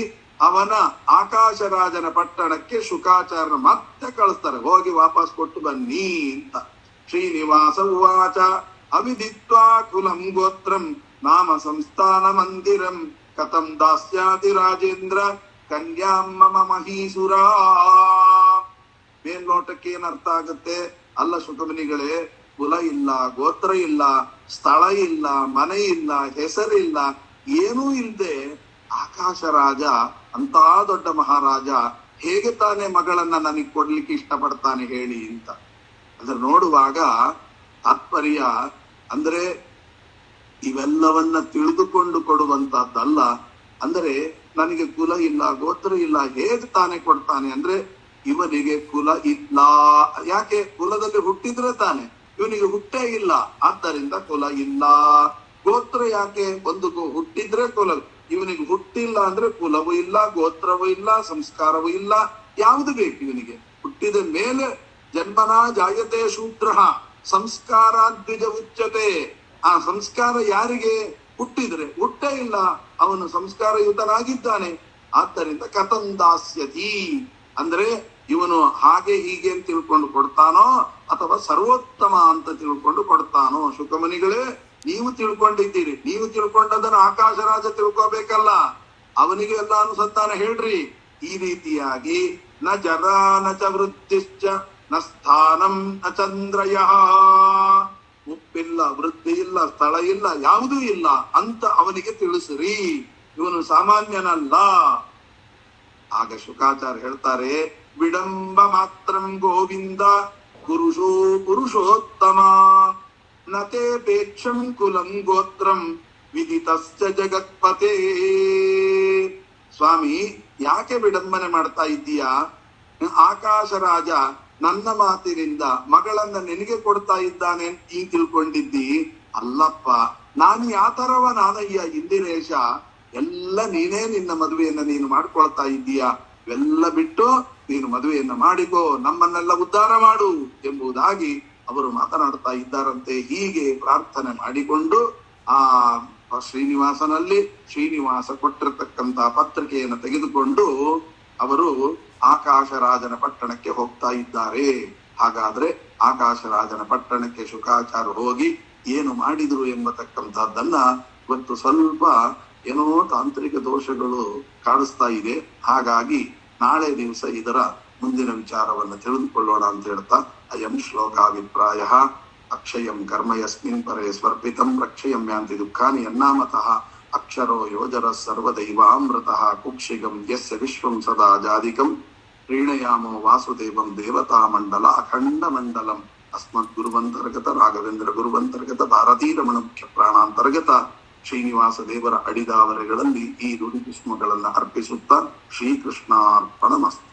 ಅವನ ಆಕಾಶರಾಜನ ಪಟ್ಟಣಕ್ಕೆ ಶುಕಾಚಾರ್ಯ ಮತ್ತೆ ಕಳಿಸ್ತಾರೆ, ಹೋಗಿ ವಾಪಸ್ ಕೊಟ್ಟು ಬನ್ನಿ ಅಂತ. ಶ್ರೀನಿವಾಸ ಉವಾಚ ಅವಿದಿತ್ವಾ ಕುಲಂ ಗೋತ್ರಂ ನಾಮ ಸಂಸ್ಥಾನ ಮಂದಿರಂ ಕಥಂ ದಾಸ್ಯಾತಿ ರಾಜೇಂದ್ರ ಕನ್ಯಾಂ ಮಮ ಮಹೀಸುರಾ. ಮೇಲ್ನೋಟಕ್ಕೆ ಏನ್ ಅರ್ಥ ಆಗುತ್ತೆ? ಅಲ್ಲ ಶುಕಮುನಿಗಳೇ, ಕುಲ ಇಲ್ಲ, ಗೋತ್ರ ಇಲ್ಲ, ಸ್ಥಳ ಇಲ್ಲ, ಮನೆ ಇಲ್ಲ, ಹೆಸರಿಲ್ಲ, ಏನೂ ಇಲ್ಲದೆ ಆಕಾಶ ರಾಜ ಅಂತ ದೊಡ್ಡ ಮಹಾರಾಜ ಹೇಗೆ ತಾನೇ ಮಗಳನ್ನ ನನಗೆ ಕೊಡ್ಲಿಕ್ಕೆ ಇಷ್ಟಪಡ್ತಾನೆ ಹೇಳಿ ಅಂತ. ಅದ್ರ ನೋಡುವಾಗ ತಾತ್ಪರ್ಯ ಅಂದ್ರೆ ಇವೆಲ್ಲವನ್ನ ತಿಳಿದುಕೊಂಡು ಕೊಡುವಂತಹದ್ದಲ್ಲ. ಅಂದ್ರೆ ನನಗೆ ಕುಲ ಇಲ್ಲ, ಗೋತ್ರ ಇಲ್ಲ, ಹೇಗೆ ತಾನೇ ಕೊಡ್ತಾನೆ ಅಂದ್ರೆ ಇವನಿಗೆ ಕುಲ ಇಲ್ಲ. ಯಾಕೆ? ಕುಲದಲ್ಲಿ ಹುಟ್ಟಿದ್ರೆ ತಾನೆ, ಇವನಿಗೆ ಹುಟ್ಟೇ ಇಲ್ಲ, ಆದ್ದರಿಂದ ಕುಲ ಇಲ್ಲ. ಗೋತ್ರ ಯಾಕೆ? ಒಂದು ಹುಟ್ಟಿದ್ರೆ ಕುಲ, ಇವನಿಗೆ ಹುಟ್ಟಿಲ್ಲ ಅಂದ್ರೆ ಕುಲವೂ ಇಲ್ಲ, ಗೋತ್ರವೂ ಇಲ್ಲ, ಸಂಸ್ಕಾರವೂ ಇಲ್ಲ. ಯಾವುದು ಬೇಕು ಇವನಿಗೆ? ಹುಟ್ಟಿದ ಮೇಲೆ ಜನ್ಮನಾ ಜಾಯತೆ ಶೂದ್ರ ಸಂಸ್ಕಾರ ದ್ವಿಜ ಉಚ್ಯತೆ. ಆ ಸಂಸ್ಕಾರ ಯಾರಿಗೆ? ಹುಟ್ಟಿದ್ರೆ. ಹುಟ್ಟೇ ಇಲ್ಲ, ಅವನು ಸಂಸ್ಕಾರಯುತನಾಗಿದ್ದಾನೆ. ಆದ್ದರಿಂದ ಕಥಂ ದಾಸ್ಯತಿ ಅಂದ್ರೆ ಇವನು ಹಾಗೆ ಹೀಗೆ ಅಂತ ತಿಳ್ಕೊಂಡು ಕೊಡ್ತಾನೋ ಅಥವಾ ಸರ್ವೋತ್ತಮ ಅಂತ ತಿಳ್ಕೊಂಡು ಕೊಡ್ತಾನೋ? ಶುಕಮುನಿಗಳೇ, ನೀವು ತಿಳ್ಕೊಂಡಿದ್ದೀರಿ, ನೀವು ತಿಳ್ಕೊಂಡದನ್ನ ಆಕಾಶರಾಜ ತಿಳ್ಕೋಬೇಕಲ್ಲ, ಅವನಿಗೆ ಎಲ್ಲ ಅನುಸಂಧಾನ ಹೇಳ್ರಿ. ಈ ರೀತಿಯಾಗಿ ನ ಜರ ನ ಚ ವೃದ್ಧಿಶ್ಚ ನ ಸ್ಥಾನಂ ನ ಚಂದ್ರಯ. ಮುಪ್ಪಿಲ್ಲ, ವೃದ್ಧಿ ಇಲ್ಲ, ಸ್ಥಳ ಇಲ್ಲ, ಯಾವುದೂ ಇಲ್ಲ ಅಂತ ಅವನಿಗೆ ತಿಳಿಸಿರಿ. ಇವನು ಸಾಮಾನ್ಯನಲ್ಲ. ಆಗ ಶುಕಾಚಾರ್ಯ ಹೇಳ್ತಾರೆ, ವಿಡಂಬ ಮಾತ್ರಂ ಗೋವಿಂದ ಪುರುಷೋ ಪುರುಷೋತ್ತಮ ನತೇಪೇಕ್ಷಂ ಕುಲಂ ಗೋತ್ರಂ ವಿದಿತಶ್ಚ ಜಗತ್ಪತೆ. ಸ್ವಾಮಿ, ಯಾಕೆ ವಿಡಂಬನೆ ಮಾಡ್ತಾ ಇದ್ದೀಯಾ? ಆಕಾಶ ರಾಜ ನನ್ನ ಮಾತಿನಿಂದ ಮಗಳನ್ನ ನಿನಗೆ ಕೊಡ್ತಾ ಇದ್ದಾನೆ ಅಂತ ನೀನ್ ತಿಳ್ಕೊಂಡಿದ್ದಿ. ಅಲ್ಲಪ್ಪ, ನಾನು ಯಾತರವ ನಾನಯ್ಯ ಇಂದಿರೇಶ, ಎಲ್ಲ ನೀನೇ ನಿನ್ನ ಮದುವೆಯನ್ನ ನೀನು ಮಾಡ್ಕೊಳ್ತಾ ಇದ್ದೀಯಾ. ಇವೆಲ್ಲ ಬಿಟ್ಟು ನೀನು ಮದುವೆಯನ್ನ ಮಾಡಿಕೋ, ನಮ್ಮನ್ನೆಲ್ಲ ಉದ್ಧಾರ ಮಾಡು ಎಂಬುದಾಗಿ ಅವರು ಮಾತನಾಡ್ತಾ ಇದ್ದಾರಂತೆ. ಹೀಗೆ ಪ್ರಾರ್ಥನೆ ಮಾಡಿಕೊಂಡು ಆ ಶ್ರೀನಿವಾಸನಲ್ಲಿ ಶ್ರೀನಿವಾಸ ಕೊಟ್ಟಿರತಕ್ಕಂತ ಪತ್ರಿಕೆಯನ್ನು ತೆಗೆದುಕೊಂಡು ಅವರು ಆಕಾಶರಾಜನ ಪಟ್ಟಣಕ್ಕೆ ಹೋಗ್ತಾ ಇದ್ದಾರೆ. ಹಾಗಾದ್ರೆ ಆಕಾಶರಾಜನ ಪಟ್ಟಣಕ್ಕೆ ಶುಕಾಚಾರ್ಯ ಹೋಗಿ ಏನು ಮಾಡಿದ್ರು ಎಂಬತಕ್ಕಂಥದ್ದನ್ನ ಇವತ್ತು ಸ್ವಲ್ಪ ಏನೋ ತಾಂತ್ರಿಕ ದೋಷಗಳು ಕಾಣಿಸ್ತಾ ಇದೆ. ಹಾಗಾಗಿ ನಾಳೆ ದಿವಸ ಇದರ ಮುಂದಿನ ವಿಚಾರವನ್ನು ತಿಳಿದುಕೊಳ್ಳೋಣ ಅಂತ ಹೇಳ್ತಾ ಅಯಂ ಶ್ಲೋಕಾಭಿಪ್ರಾಯ ಅಕ್ಷಯಂ ಕರ್ಮ ಯಸ್ಮಿನ್ ಪರೇ ಸ್ವರ್ಪಿತಂ ರಕ್ಷಯಂ ಯಾಂತಿ ದುಃಖಾನಿ ಯನ್ನಾಮತಃ ಅಕ್ಷರೋ ಯೋಜರ ಸರ್ವದೈವಾಮೃತಃ ಕುಕ್ಷಿಗಂ ಯಸ್ಯ ವಿಶ್ವಂ ಸದಾ ಜಾದಿಕಂ ಪ್ರೀಣಯಾಮೋ ವಾಸುದೇವಂ ದೇವತಾ ಮಂಡಲ ಅಖಂಡ ಮಂಡಲಂ ಅಸ್ಮದ್ ಗುರುವಂತರ್ಗತ ರಾಘವೇಂದ್ರ ಗುರುವಂತರ್ಗತ ಭಾರತೀರಮಣ ಮುಖ್ಯ ಪ್ರಾಣಾಂತರ್ಗತ ಶ್ರೀನಿವಾಸ ದೇವರ ಅಡಿದಾವರೆಗಳಲ್ಲಿ ಈ ನುಡಿ ಪುಷ್ಪಗಳನ್ನು ಅರ್ಪಿಸುತ್ತಾ ಶ್ರೀಕೃಷ್ಣಾರ್ಪಣಮಸ್ತು.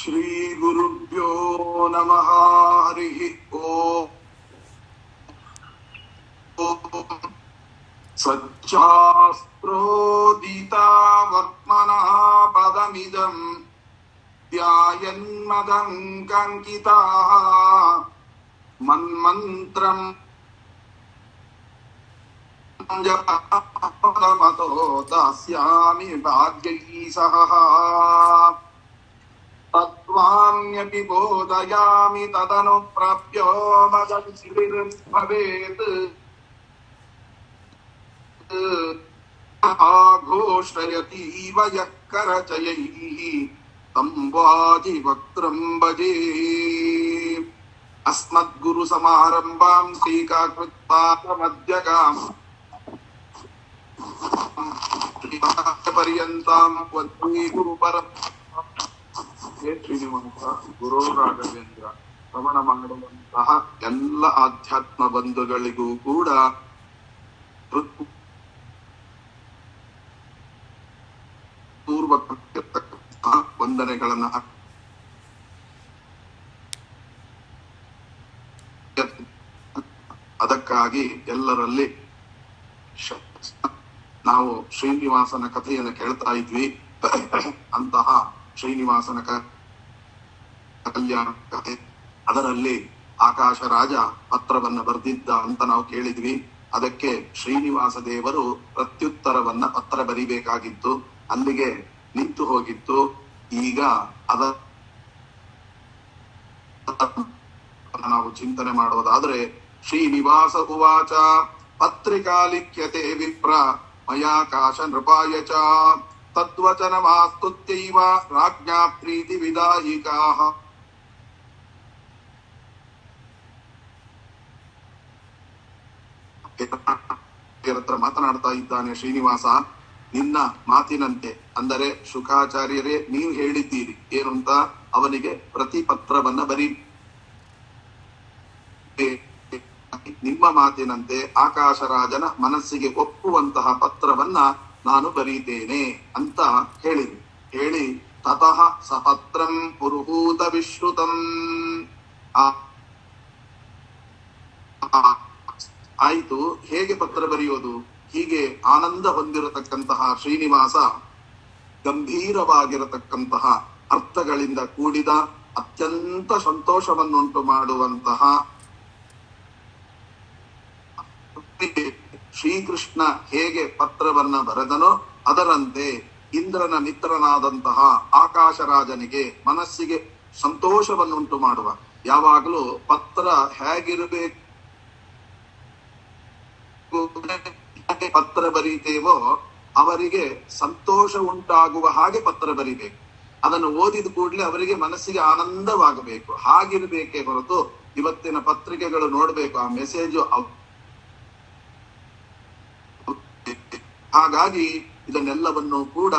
ಶ್ರೀ ಗುರುಭ್ಯೋ ನಮಃ. ಹರಿ ಓಂ. ಸಚ್ಚಾಸ್ತ್ರೋದಿತಾ ವರ್ತ್ಮನಃ ಪದಮಿದಂ ಧ್ಯಾಯನ್ಮದಂಕಂಕಿತಾಃ ಮನ್ಮಂತ್ರಂ ಜಪಮತೋ ದಾಸ್ಯಾಮಿ ಭಾಗ್ಯೈ ಸಹ ತತ್ವಾನ್ಯಪಿ ಬೋಧಯಾಮಿ ತದನು ಪ್ರಾಪ್ಯೋ ಮದರ್ಭವೇತ್ ಆಘೋಷಯತೀವ ಯಃ ಕರಚಯೈಃ तं ವಾಜಿವಕ್ತ್ರಂ ಭಜೇ. ಅಸ್ಮದ್ಗುರು ಸಮಾರಂಭಾಂ ಶ್ರೀಕಾಕೃತ್ಪಾದಮಧ್ಯಗಾಂ ಪರ್ಯಂತಾಂ ವಂದೇ ಗುರು ಪರಂಪರಾಂ. ಹೇ ಶ್ರೀನಿವಾಸ ಗುರು ರಾಘವೇಂದ್ರ ಶ್ರವಣ ಮಾಡುವಂತಹ ಎಲ್ಲ ಆಧ್ಯಾತ್ಮ ಬಂಧುಗಳಿಗೂ ಕೂಡ ಪೂರ್ವಕ ವಂದನೆಗಳನ್ನ ಅದಕ್ಕಾಗಿ ಎಲ್ಲರಲ್ಲಿ ನಾವು ಶ್ರೀನಿವಾಸನ ಕಥೆಯನ್ನು ಕೇಳ್ತಾ ಇದ್ವಿ. ಅಂತಹ ಶ್ರೀನಿವಾಸನ ಕಲ್ಯಾಣ ಕಥೆ, ಅದರಲ್ಲಿ ಆಕಾಶ ರಾಜ ಪತ್ರವನ್ನ ಬರೆದಿದ್ದ ಅಂತ ನಾವು ಕೇಳಿದ್ವಿ. ಅದಕ್ಕೆ ಶ್ರೀನಿವಾಸ ದೇವರು ಪ್ರತ್ಯುತ್ತರವನ್ನ ಪತ್ರ ಬರಿಬೇಕಾಗಿತ್ತು, ಅಲ್ಲಿಗೆ ನಿಂತು ಹೋಗಿತ್ತು. ಈಗ ಅದ ನಾವು ಚಿಂತನೆ ಮಾಡೋದಾದ್ರೆ, ಶ್ರೀನಿವಾಸ ಉವಾಚ ಪತ್ರಿಕಾ ಲಿಖ್ಯತೆ ವಿಪ್ರ ಮಯಾಕಾಶ ನೃಪಾಯ ಚ ತದ್ವಚನಮಾಸ್ತುತ್ಯೈವ ರಾಜ್ಞಾ ಪ್ರೀತಿ ವಿದಾಯಿಕಾಃ. ಹತ್ರ ಮಾತನಾಡ್ತಾ ಇದ್ದಾನೆ ಶ್ರೀನಿವಾಸ. ನಿನ್ನ ಮಾತಿನಂತೆ, ಅಂದರೆ ಶುಕಾಚಾರ್ಯರೇ ನೀವು ಹೇಳಿದ್ದೀರಿ ಏನು ಅಂತ, ಅವನಿಗೆ ಪ್ರತಿ ಪತ್ರವನ್ನ ಬರೀ ನಿಮ್ಮ ಮಾತಿನಂತೆ ಆಕಾಶರಾಜನ ಮನಸ್ಸಿಗೆ ಒಪ್ಪುವಂತಹ ಪತ್ರವನ್ನ ನಾನು ಬರೀತೇನೆ ಅಂತ ಹೇಳಿ ತತಃ ಸಪತ್ರಂ ಪುರುಹೂತ ವಿಶ್ರುತಂ. ಆಯ್ತು, ಹೇಗೆ ಪತ್ರ ಬರೆಯೋದು? ಹೀಗೆ ಆನಂದ ಹೊಂದಿರತಕ್ಕಂತಹ ಶ್ರೀನಿವಾಸ ಗಂಭೀರವಾಗಿರತಕ್ಕಂತಹ ಅರ್ಥಗಳಿಂದ ಕೂಡಿದ ಅತ್ಯಂತ ಸಂತೋಷವನ್ನುಂಟು ಮಾಡುವಂತಹ ಶ್ರೀಕೃಷ್ಣ ಹೇಗೆ ಪತ್ರವನ್ನ ಬರೆದನೋ ಅದರಂತೆ ಇಂದ್ರನ ಮಿತ್ರನಾದಂತಹ ಆಕಾಶರಾಜನಿಗೆ ಮನಸ್ಸಿಗೆ ಸಂತೋಷವನ್ನುಂಟು ಮಾಡುವ, ಯಾವಾಗಲೂ ಪತ್ರ ಹೇಗಿರಬೇಕು, ಪತ್ರ ಬರೀತೇವೋ ಅವರಿಗೆ ಸಂತೋಷ ಉಂಟಾಗುವ ಹಾಗೆ ಪತ್ರ ಬರಿಬೇಕು. ಅದನ್ನು ಓದಿದ ಕೂಡಲೇ ಅವರಿಗೆ ಮನಸ್ಸಿಗೆ ಆನಂದವಾಗಬೇಕು, ಹಾಗಿರ್ಬೇಕೇ ಹೊರತು ಇವತ್ತಿನ ಪತ್ರಿಕೆಗಳು ನೋಡ್ಬೇಕು ಆ ಮೆಸೇಜು. ಹಾಗಾಗಿ ಇದನ್ನೆಲ್ಲವನ್ನು ಕೂಡ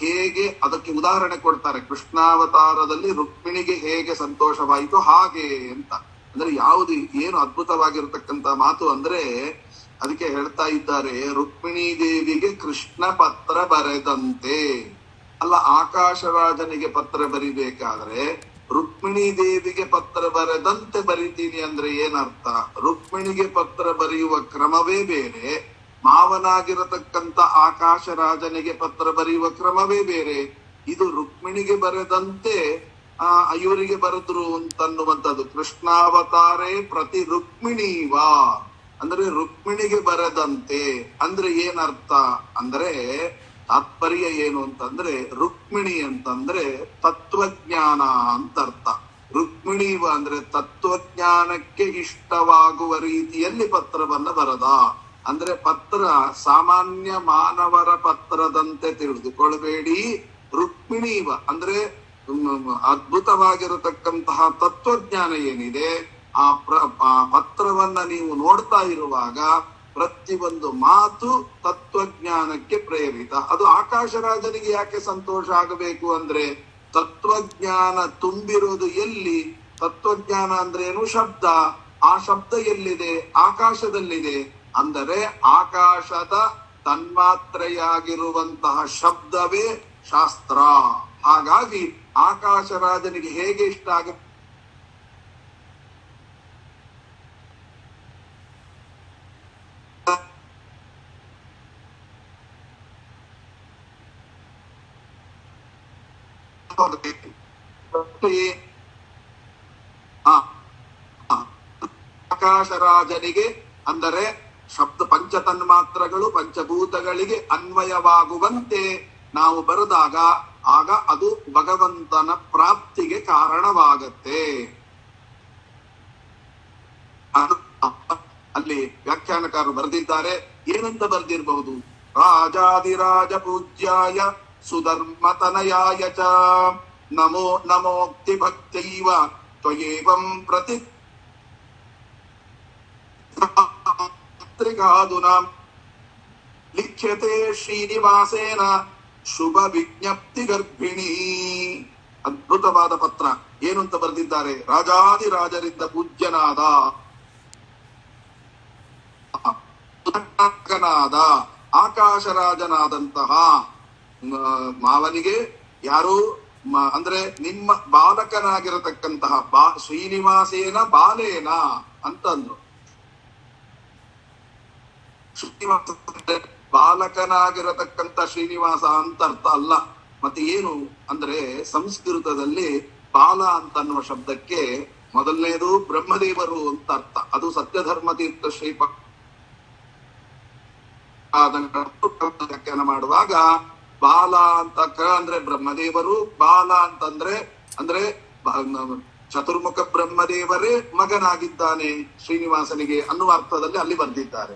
ಹೇಗೆ ಅದಕ್ಕೆ ಉದಾಹರಣೆ ಕೊಡ್ತಾರೆ. ಕೃಷ್ಣಾವತಾರದಲ್ಲಿ ರುಕ್ಮಿಣಿಗೆ ಹೇಗೆ ಸಂತೋಷವಾಯಿತು ಹಾಗೆ ಅಂತ. ಅಂದ್ರೆ ಯಾವುದು ಏನು ಅದ್ಭುತವಾಗಿರತಕ್ಕಂತ ಮಾತು ಅಂದ್ರೆ, ಅದಕ್ಕೆ ಹೇಳ್ತಾ ಇದ್ದಾರೆ, ರುಕ್ಮಿಣೀ ದೇವಿಗೆ ಕೃಷ್ಣ ಪತ್ರ ಬರೆದಂತೆ. ಅಲ್ಲ, ಆಕಾಶರಾಜನಿಗೆ ಪತ್ರ ಬರಿಬೇಕಾದ್ರೆ ರುಕ್ಮಿಣೀ ದೇವಿಗೆ ಪತ್ರ ಬರೆದಂತೆ ಬರಿತೀನಿ ಅಂದ್ರೆ ಏನರ್ಥ? ರುಕ್ಮಿಣಿಗೆ ಪತ್ರ ಬರೆಯುವ ಕ್ರಮವೇ ಬೇರೆ, ಮಾವನಾಗಿರತಕ್ಕಂತ ಆಕಾಶರಾಜನಿಗೆ ಪತ್ರ ಬರೆಯುವ ಕ್ರಮವೇ ಬೇರೆ. ಇದು ರುಕ್ಮಿಣಿಗೆ ಬರೆದಂತೆ ಇವರಿಗೆ ಬರೆದ್ರು ಅಂತನ್ನುವಂಥದ್ದು. ಕೃಷ್ಣಾವತಾರೇ ಪ್ರತಿ ರುಕ್ಮಿಣೀವಾ ಅಂದ್ರೆ ರುಕ್ಮಿಣಿಗೆ ಬರೆದಂತೆ ಅಂದ್ರೆ ಏನರ್ಥ ಅಂದ್ರೆ, ತಾತ್ಪರ್ಯ ಏನು ಅಂತಂದ್ರೆ, ರುಕ್ಮಿಣಿ ಅಂತಂದ್ರೆ ತತ್ವಜ್ಞಾನ ಅಂತ ಅರ್ಥ. ರುಕ್ಮಿಣೀವ ಅಂದ್ರೆ ತತ್ವಜ್ಞಾನಕ್ಕೆ ಇಷ್ಟವಾಗುವ ರೀತಿಯಲ್ಲಿ ಪತ್ರವನ್ನ ಬರದ. ಅಂದ್ರೆ ಪತ್ರ ಸಾಮಾನ್ಯ ಮಾನವರ ಪತ್ರದಂತೆ ತಿಳಿದುಕೊಳ್ಬೇಡಿ. ರುಕ್ಮಿಣೀವ ಅಂದ್ರೆ ಅದ್ಭುತವಾಗಿರತಕ್ಕಂತಹ ತತ್ವಜ್ಞಾನ ಏನಿದೆ, ಆ ಪತ್ರವನ್ನ ನೀವು ನೋಡ್ತಾ ಇರುವಾಗ ಪ್ರತಿಯೊಂದು ಮಾತು ತತ್ವಜ್ಞಾನಕ್ಕೆ ಪ್ರೇರಿತ. ಅದು ಆಕಾಶರಾಜನಿಗೆ ಯಾಕೆ ಸಂತೋಷ ಆಗಬೇಕು ಅಂದ್ರೆ, ತತ್ವಜ್ಞಾನ ತುಂಬಿರೋದು ಎಲ್ಲಿ? ತತ್ವಜ್ಞಾನ ಅಂದ್ರೆ ಏನು? ಶಬ್ದ. ಆ ಶಬ್ದ ಎಲ್ಲಿದೆ? ಆಕಾಶದಲ್ಲಿದೆ. ಅಂದರೆ ಆಕಾಶದ ತನ್ಮಾತ್ರೆಯಾಗಿರುವಂತಹ ಶಬ್ದವೇ ಶಾಸ್ತ್ರ. ಹಾಗಾಗಿ ಆಕಾಶರಾಜನಿಗೆ ಹೇಗೆ ಇಷ್ಟ ಆಗುತ್ತೆ ಆಕಾಶರಾಜನಿಗೆ ಅಂದರೆ ಶಬ್ದ ಪಂಚತನ್ಮಾತ್ರಗಳು ಪಂಚಭೂತಗಳಿಗೆ ಅನ್ವಯವಾಗುವಂತೆ ನಾವು ಬರೆದಾಗ ಆಗ ಅದು ಭಗವಂತನ ಪ್ರಾಪ್ತಿಗೆ ಕಾರಣವಾಗತ್ತೆ. ಅಲ್ಲಿ ವ್ಯಾಖ್ಯಾನಕಾರರು ಬರೆದಿದ್ದಾರೆ. ಏನಂತ ಬರೆದಿರಬಹುದು? ರಾಜಾದಿರಾಜ ಪೂಜ್ಯಾಯ ಸುಧರ್ಮತನಯಾಯ ಚ ನಮೋ ನಮೋಕ್ತಿ ಭಕ್ತೈವ ತ್ವಯೇವಂ ಪ್ರತಿ ತ್ರಿಗಾದುನಾಂ ಲಿಖ್ಯತೆ ಶ್ರೀನಿವಾಸೇನ ಶುಭ ವಿಜ್ಞಪ್ತಿ ಗರ್ಭಿಣಿ. ಅದ್ಭುತವಾದ ಪತ್ರ. ಏನು ಅಂತ ಬರೆದಿದ್ದಾರೆ? ರಾಜಾದಿರಾಜರಿಂದ ಪೂಜ್ಯನಾದ ಆಕಾಶರಾಜನಾದಂತಹ ಮಾವನಿಗೆ ಯಾರು ಅಂದ್ರೆ ನಿಮ್ಮ ಬಾಲಕನಾಗಿರತಕ್ಕಂತಹ ಶ್ರೀನಿವಾಸೇನ ಬಾಲೇನ ಅಂತಂದ್ರು. ಶ್ರೀನಿವಾಸ ಬಾಲಕನಾಗಿರತಕ್ಕಂತ ಶ್ರೀನಿವಾಸ ಅಂತ ಅರ್ಥ ಅಲ್ಲ. ಮತ್ತೆ ಏನು ಅಂದ್ರೆ ಸಂಸ್ಕೃತದಲ್ಲಿ ಬಾಲ ಅಂತ ಅನ್ನುವ ಶಬ್ದಕ್ಕೆ ಮೊದಲನೇದು ಬ್ರಹ್ಮದೇವರು ಅಂತ ಅರ್ಥ. ಅದು ಸತ್ಯಧರ್ಮ ತೀರ್ಥ ಶ್ರೀಪ ವ್ಯಾಖ್ಯಾನ ಮಾಡುವಾಗ ಬಾಲ ಅಂತ ಅಂದ್ರೆ ಬ್ರಹ್ಮದೇವರು, ಬಾಲ ಅಂತಂದ್ರೆ ಅಂದ್ರೆ ಚತುರ್ಮುಖ ಬ್ರಹ್ಮದೇವರೇ ಮಗನಾಗಿದ್ದಾನೆ ಶ್ರೀನಿವಾಸನಿಗೆ ಅನ್ನುವ ಅರ್ಥದಲ್ಲಿ ಅಲ್ಲಿ ಬರ್ದಿದ್ದಾರೆ.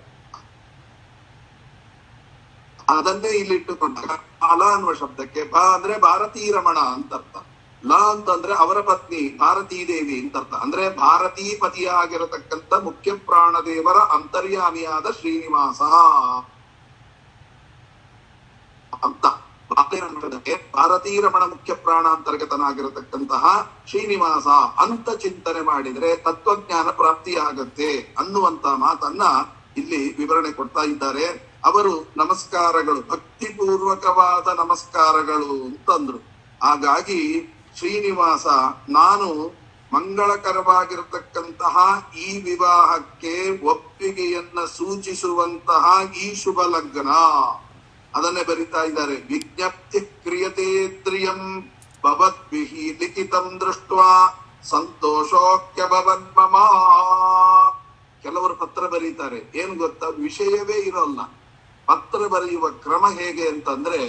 ಅದನ್ನೇ ಇಲ್ಲಿಟ್ಟುಕೊಂಡಾಗ ಬಾಲ ಅನ್ನುವ ಶಬ್ದಕ್ಕೆ ಬ ಅಂದ್ರೆ ಭಾರತೀ ರಮಣ ಅಂತ ಅರ್ಥ, ಲ ಅಂತಂದ್ರೆ ಅವರ ಪತ್ನಿ ಭಾರತೀ ದೇವಿ ಅಂತ ಅರ್ಥ. ಅಂದ್ರೆ ಭಾರತೀ ಪತಿಯಾಗಿರತಕ್ಕಂತ ಮುಖ್ಯ ಪ್ರಾಣದೇವರ ಅಂತರ್ಯಾಮಿಯಾದ ಶ್ರೀನಿವಾಸ ಅಂತ. ಭಾರತೀ ರಮಣ ಮುಖ್ಯ ಪ್ರಾಣಾಂತರ್ಗತನಾಗಿರತಕ್ಕಂತಹ ಶ್ರೀನಿವಾಸ ಅಂತ ಚಿಂತನೆ ಮಾಡಿದ್ರೆ ತತ್ವಜ್ಞಾನ ಪ್ರಾಪ್ತಿಯಾಗತ್ತೆ ಅನ್ನುವಂತ ಮಾತನ್ನ ಇಲ್ಲಿ ವಿವರಣೆ ಕೊಡ್ತಾ ಇದ್ದಾರೆ. ಅವರು ನಮಸ್ಕಾರಗಳು ಭಕ್ತಿಪೂರ್ವಕವಾದ ನಮಸ್ಕಾರಗಳು ಅಂತಂದ್ರು. ಹಾಗಾಗಿ ಶ್ರೀನಿವಾಸ ನಾನು ಮಂಗಳಕರವಾಗಿರತಕ್ಕಂತಹ ಈ ವಿವಾಹಕ್ಕೆ ಒಪ್ಪಿಗೆಯನ್ನ ಸೂಚಿಸುವಂತಹ ಈ ಶುಭ ಲಗ್ನ ಅದನ್ನೇ ಬರಿತಾ ಇದ್ದಾರೆ. ವಿಜ್ಞಪ್ತಿ ಕ್ರಿಯತೆ ತ್ರಿಯಂ ಭವದ್ಭಿಹಿ ಲಿಖಿತಂ ದೃಷ್ಟ್ವಾ ಸಂತೋಷೋಕ್ಯ ಭವನ್ ಮಮ. ಕೆಲವರು ಪತ್ರ ಬರೀತಾರೆ, ಏನ್ ಗೊತ್ತಾ, ವಿಷಯವೇ ಇರೋಲ್ಲ. ಪತ್ರ ಬರೆಯುವ ಕ್ರಮ ಹೇಗೆ ಅಂತಂದ್ರೆ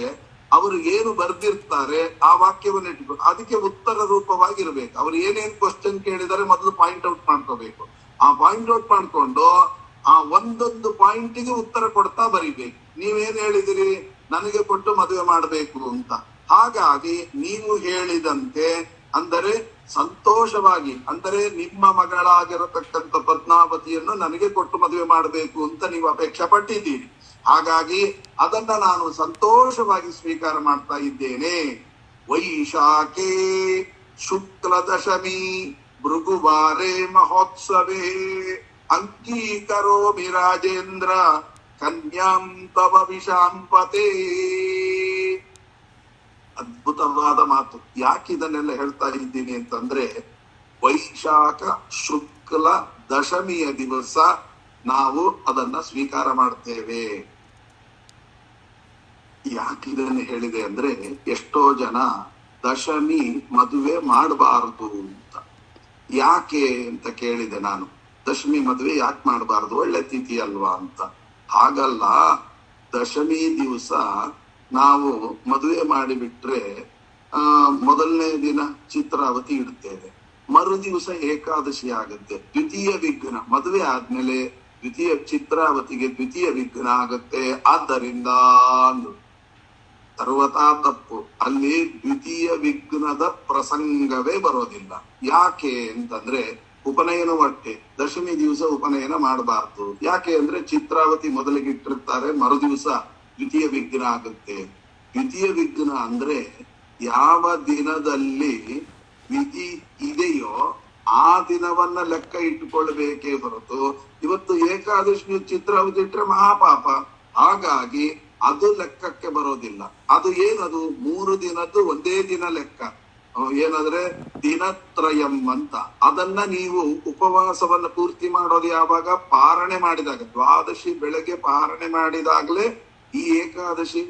ಅವರು ಏನು ಬರ್ದಿರ್ತಾರೆ ಆ ವಾಕ್ಯವನ್ನು ಇಟ್ಕೊಂಡು ಅದಕ್ಕೆ ಉತ್ತರ ರೂಪವಾಗಿರ್ಬೇಕು. ಅವ್ರು ಏನೇನ್ ಕ್ವಶನ್ ಕೇಳಿದರೆ ಮೊದಲು ಪಾಯಿಂಟ್ ಔಟ್ ಮಾಡ್ಕೋಬೇಕು. ಆ ಪಾಯಿಂಟ್ ಔಟ್ ಮಾಡ್ಕೊಂಡು ಆ ಒಂದೊಂದು ಪಾಯಿಂಟಿಗೆ ಉತ್ತರ ಕೊಡ್ತಾ ಬರಿಬೇಕು. ನೀವೇನ್ ಹೇಳಿದಿರಿ, ನನಗೆ ಕೊಟ್ಟು ಮದುವೆ ಮಾಡಬೇಕು ಅಂತ. ಹಾಗಾಗಿ ನೀವು ಹೇಳಿದಂತೆ ಅಂದರೆ ಸಂತೋಷವಾಗಿ, ಅಂದರೆ ನಿಮ್ಮ ಮಗಳಾಗಿರತಕ್ಕಂಥ ಪದ್ಮಾವತಿಯನ್ನು ನನಗೆ ಕೊಟ್ಟು ಮದುವೆ ಮಾಡಬೇಕು ಅಂತ ನೀವು ಅಪೇಕ್ಷೆ ಪಟ್ಟಿದ್ದೀರಿ. ಹಾಗಾಗಿ ಅದನ್ನ ನಾನು ಸಂತೋಷವಾಗಿ ಸ್ವೀಕಾರ ಮಾಡ್ತಾ ಇದ್ದೇನೆ. ವೈಶಾಖೇ ಶುಕ್ಲ ದಶಮಿ ಭೃಗುವಾರೇ ಮಹೋತ್ಸವೇ ಅಂಗೀಕರೋಮಿ ರಾಜೇಂದ್ರ ಕನ್ಯಾಂ ತವ ವಿಶಾಂಪತೆ. ಅದ್ಭುತವಾದ ಮಾತು. ಯಾಕೆ ಇದನ್ನೆಲ್ಲ ಹೇಳ್ತಾ ಇದ್ದೀನಿ ಅಂತಂದ್ರೆ ವೈಶಾಖ ಶುಕ್ಲ ದಶಮಿಯ ದಿವಸ ನಾವು ಅದನ್ನ ಸ್ವೀಕಾರ ಮಾಡ್ತೇವೆ. ಯಾಕೆ ಇದನ್ನು ಹೇಳಿದೆ ಅಂದ್ರೆ ಎಷ್ಟೋ ಜನ ದಶಮಿ ಮದುವೆ ಮಾಡಬಾರದು ಅಂತ. ಯಾಕೆ ಅಂತ ಕೇಳಿದೆ ನಾನು. ದಶಮಿ ಮದುವೆ ಯಾಕೆ ಮಾಡಬಾರದು, ಒಳ್ಳೆ ತಿಥಿ ಅಲ್ವಾ ಅಂತ. ಹಾಗಲ್ಲ, ದಶಮಿ ದಿವಸ ನಾವು ಮದುವೆ ಮಾಡಿಬಿಟ್ರೆ ಮೊದಲನೇ ದಿನ ಚಿತ್ರಾವತಿ ಇಡ್ತೇವೆ, ಮರು ದಿವಸ ಏಕಾದಶಿ ಆಗುತ್ತೆ, ದ್ವಿತೀಯ ವಿಘ್ನ ಮದುವೆ ಆದ್ಮೇಲೆ ದ್ವಿತೀಯ ಚಿತ್ರಾವತಿಗೆ ದ್ವಿತೀಯ ವಿಘ್ನ ಆಗುತ್ತೆ. ಆದ್ದರಿಂದ ಸರ್ವತಾ ತಪ್ಪು. ಅಲ್ಲಿ ದ್ವಿತೀಯ ವಿಘ್ನದ ಪ್ರಸಂಗವೇ ಬರೋದಿಲ್ಲ. ಯಾಕೆ ಅಂತಂದ್ರೆ ಉಪನಯನ ಒಟ್ಟೆ ದಶಮಿ ದಿವಸ ಉಪನಯನ ಮಾಡಬಾರ್ದು. ಯಾಕೆ ಅಂದ್ರೆ ಚಿತ್ರಾವತಿ ಮೊದಲಿಗೆ ಇಟ್ಟಿರ್ತಾರೆ, ಮರು ದಿವಸ ದ್ವಿತೀಯ ವಿಘ್ನ ಆಗುತ್ತೆ. ದ್ವಿತೀಯ ವಿಘ್ನ ಅಂದ್ರೆ ಯಾವ ದಿನದಲ್ಲಿ ವಿಧಿ ಇದೆಯೋ ಆ ದಿನವನ್ನ ಲೆಕ್ಕ ಇಟ್ಟುಕೊಳ್ಬೇಕೇ ಹೊರತು ಇವತ್ತು ಏಕಾದಶಿ ಚಿತ್ರಾವತಿ ಇಟ್ರೆ ಮಹಾಪಾಪ. ಹಾಗಾಗಿ ಅದು ಲೆಕ್ಕಕ್ಕೆ ಬರೋದಿಲ್ಲ. ಅದು ಏನದು 3 ದಿನದ್ದು ಒಂದೇ ದಿನ ಲೆಕ್ಕ. ಏನಂದ್ರೆ ದಿನತ್ರಯಂ ಅಂತ. ಅದನ್ನ ನೀವು ಉಪವಾಸವನ್ನ ಪೂರ್ತಿ ಮಾಡೋದು ಯಾವಾಗ? ಪಾರಣೆ ಮಾಡಿದಾಗ, ದ್ವಾದಶಿ ಬೆಳಗ್ಗೆ ಪಾರಣೆ ಮಾಡಿದಾಗ್ಲೇ ಈ ಏಕಾದಶಿ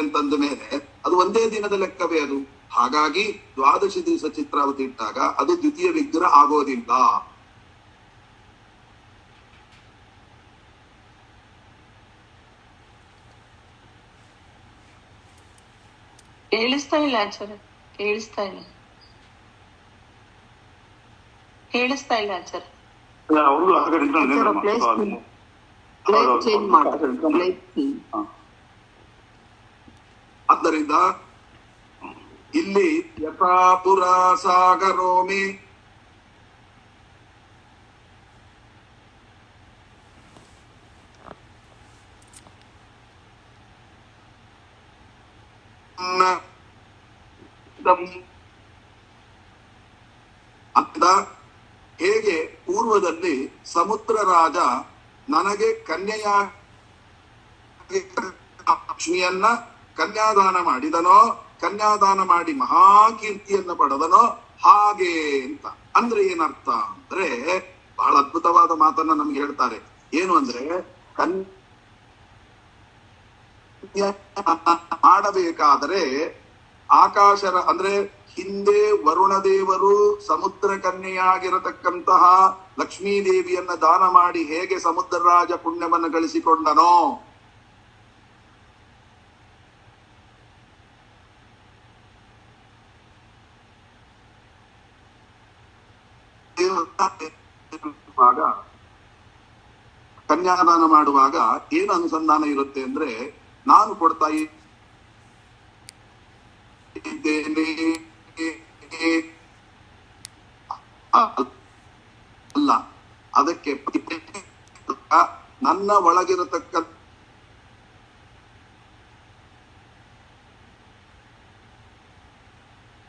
ಅಂತಂದ ಮೇಲೆ ಅದು ಒಂದೇ ದಿನದ ಲೆಕ್ಕವೇ ಅದು. ಹಾಗಾಗಿ ದ್ವಾದಶಿ ದಿವಸ ಚಿತ್ರಾವತಿ ಇಟ್ಟಾಗ ಅದು ದ್ವಿತೀಯ ವಿಗ್ರಹ ಆಗೋದಿಲ್ಲ. ಕೇಳಿಸ್ತಾ ಇಲ್ಲ ಆಚಾರ್ಯ, ಕೇಳಿಸ್ತಾ ಇಲ್ಲ, ಕೇಳಿಸ್ತಾ ಇಲ್ಲ ಆಚಾರ್ಯ. ಅವ್ರಿಗೂ ಹಾಗೆ ಪ್ಲೇಸ್ ಚೇಂಜ್ ಮಾಡಿ, ಪ್ಲೇಸ್ ಚೇಂಜ್. ಆದ್ದರಿಂದ ಇಲ್ಲಿ ಯಥಾಪುರ ಸಾಗರೋಮಿ ಅಂತ. ಹೇಗೆ ಪೂರ್ವದಲ್ಲಿ ಸಮುದ್ರ ರಾಜ ನನಗೆ ಲಕ್ಷ್ಮಿಯನ್ನ ಕನ್ಯಾದಾನ ಮಾಡಿದನೋ, ಕನ್ಯಾದಾನ ಮಾಡಿ ಮಹಾಕೀರ್ತಿಯನ್ನ ಪಡೆದನೋ, ಹಾಗೆ ಅಂತ. ಅಂದ್ರೆ ಏನರ್ಥ ಅಂದ್ರೆ ಬಹಳ ಅದ್ಭುತವಾದ ಮಾತನ್ನ ನಮ್ಗೆ ಹೇಳ್ತಾರೆ. ಏನು ಅಂದ್ರೆ ಮಾಡಬೇಕಾದರೆ ಆಕಾಶರ ಅಂದ್ರೆ ಹಿಂದೆ ವರುಣ ದೇವರು ಸಮುದ್ರ ಕನ್ಯೆಯಾಗಿರತಕ್ಕಂತಹ ಲಕ್ಷ್ಮೀ ದೇವಿಯನ್ನ ದಾನ ಮಾಡಿ ಹೇಗೆ ಸಮುದ್ರ ರಾಜ ಪುಣ್ಯವನ್ನು ಗಳಿಸಿಕೊಂಡನೋ, ಕನ್ಯಾದಾನ ಮಾಡುವಾಗ ಏನು ಅನುಸಂಧಾನ ಇರುತ್ತೆ ಅಂದ್ರೆ, ನಾನು ಕೊಡ್ತಾ ಇದ್ದೇನೆ ಅಲ್ಲ, ಅದಕ್ಕೆ ನನ್ನ ಒಳಗಿರತಕ್ಕ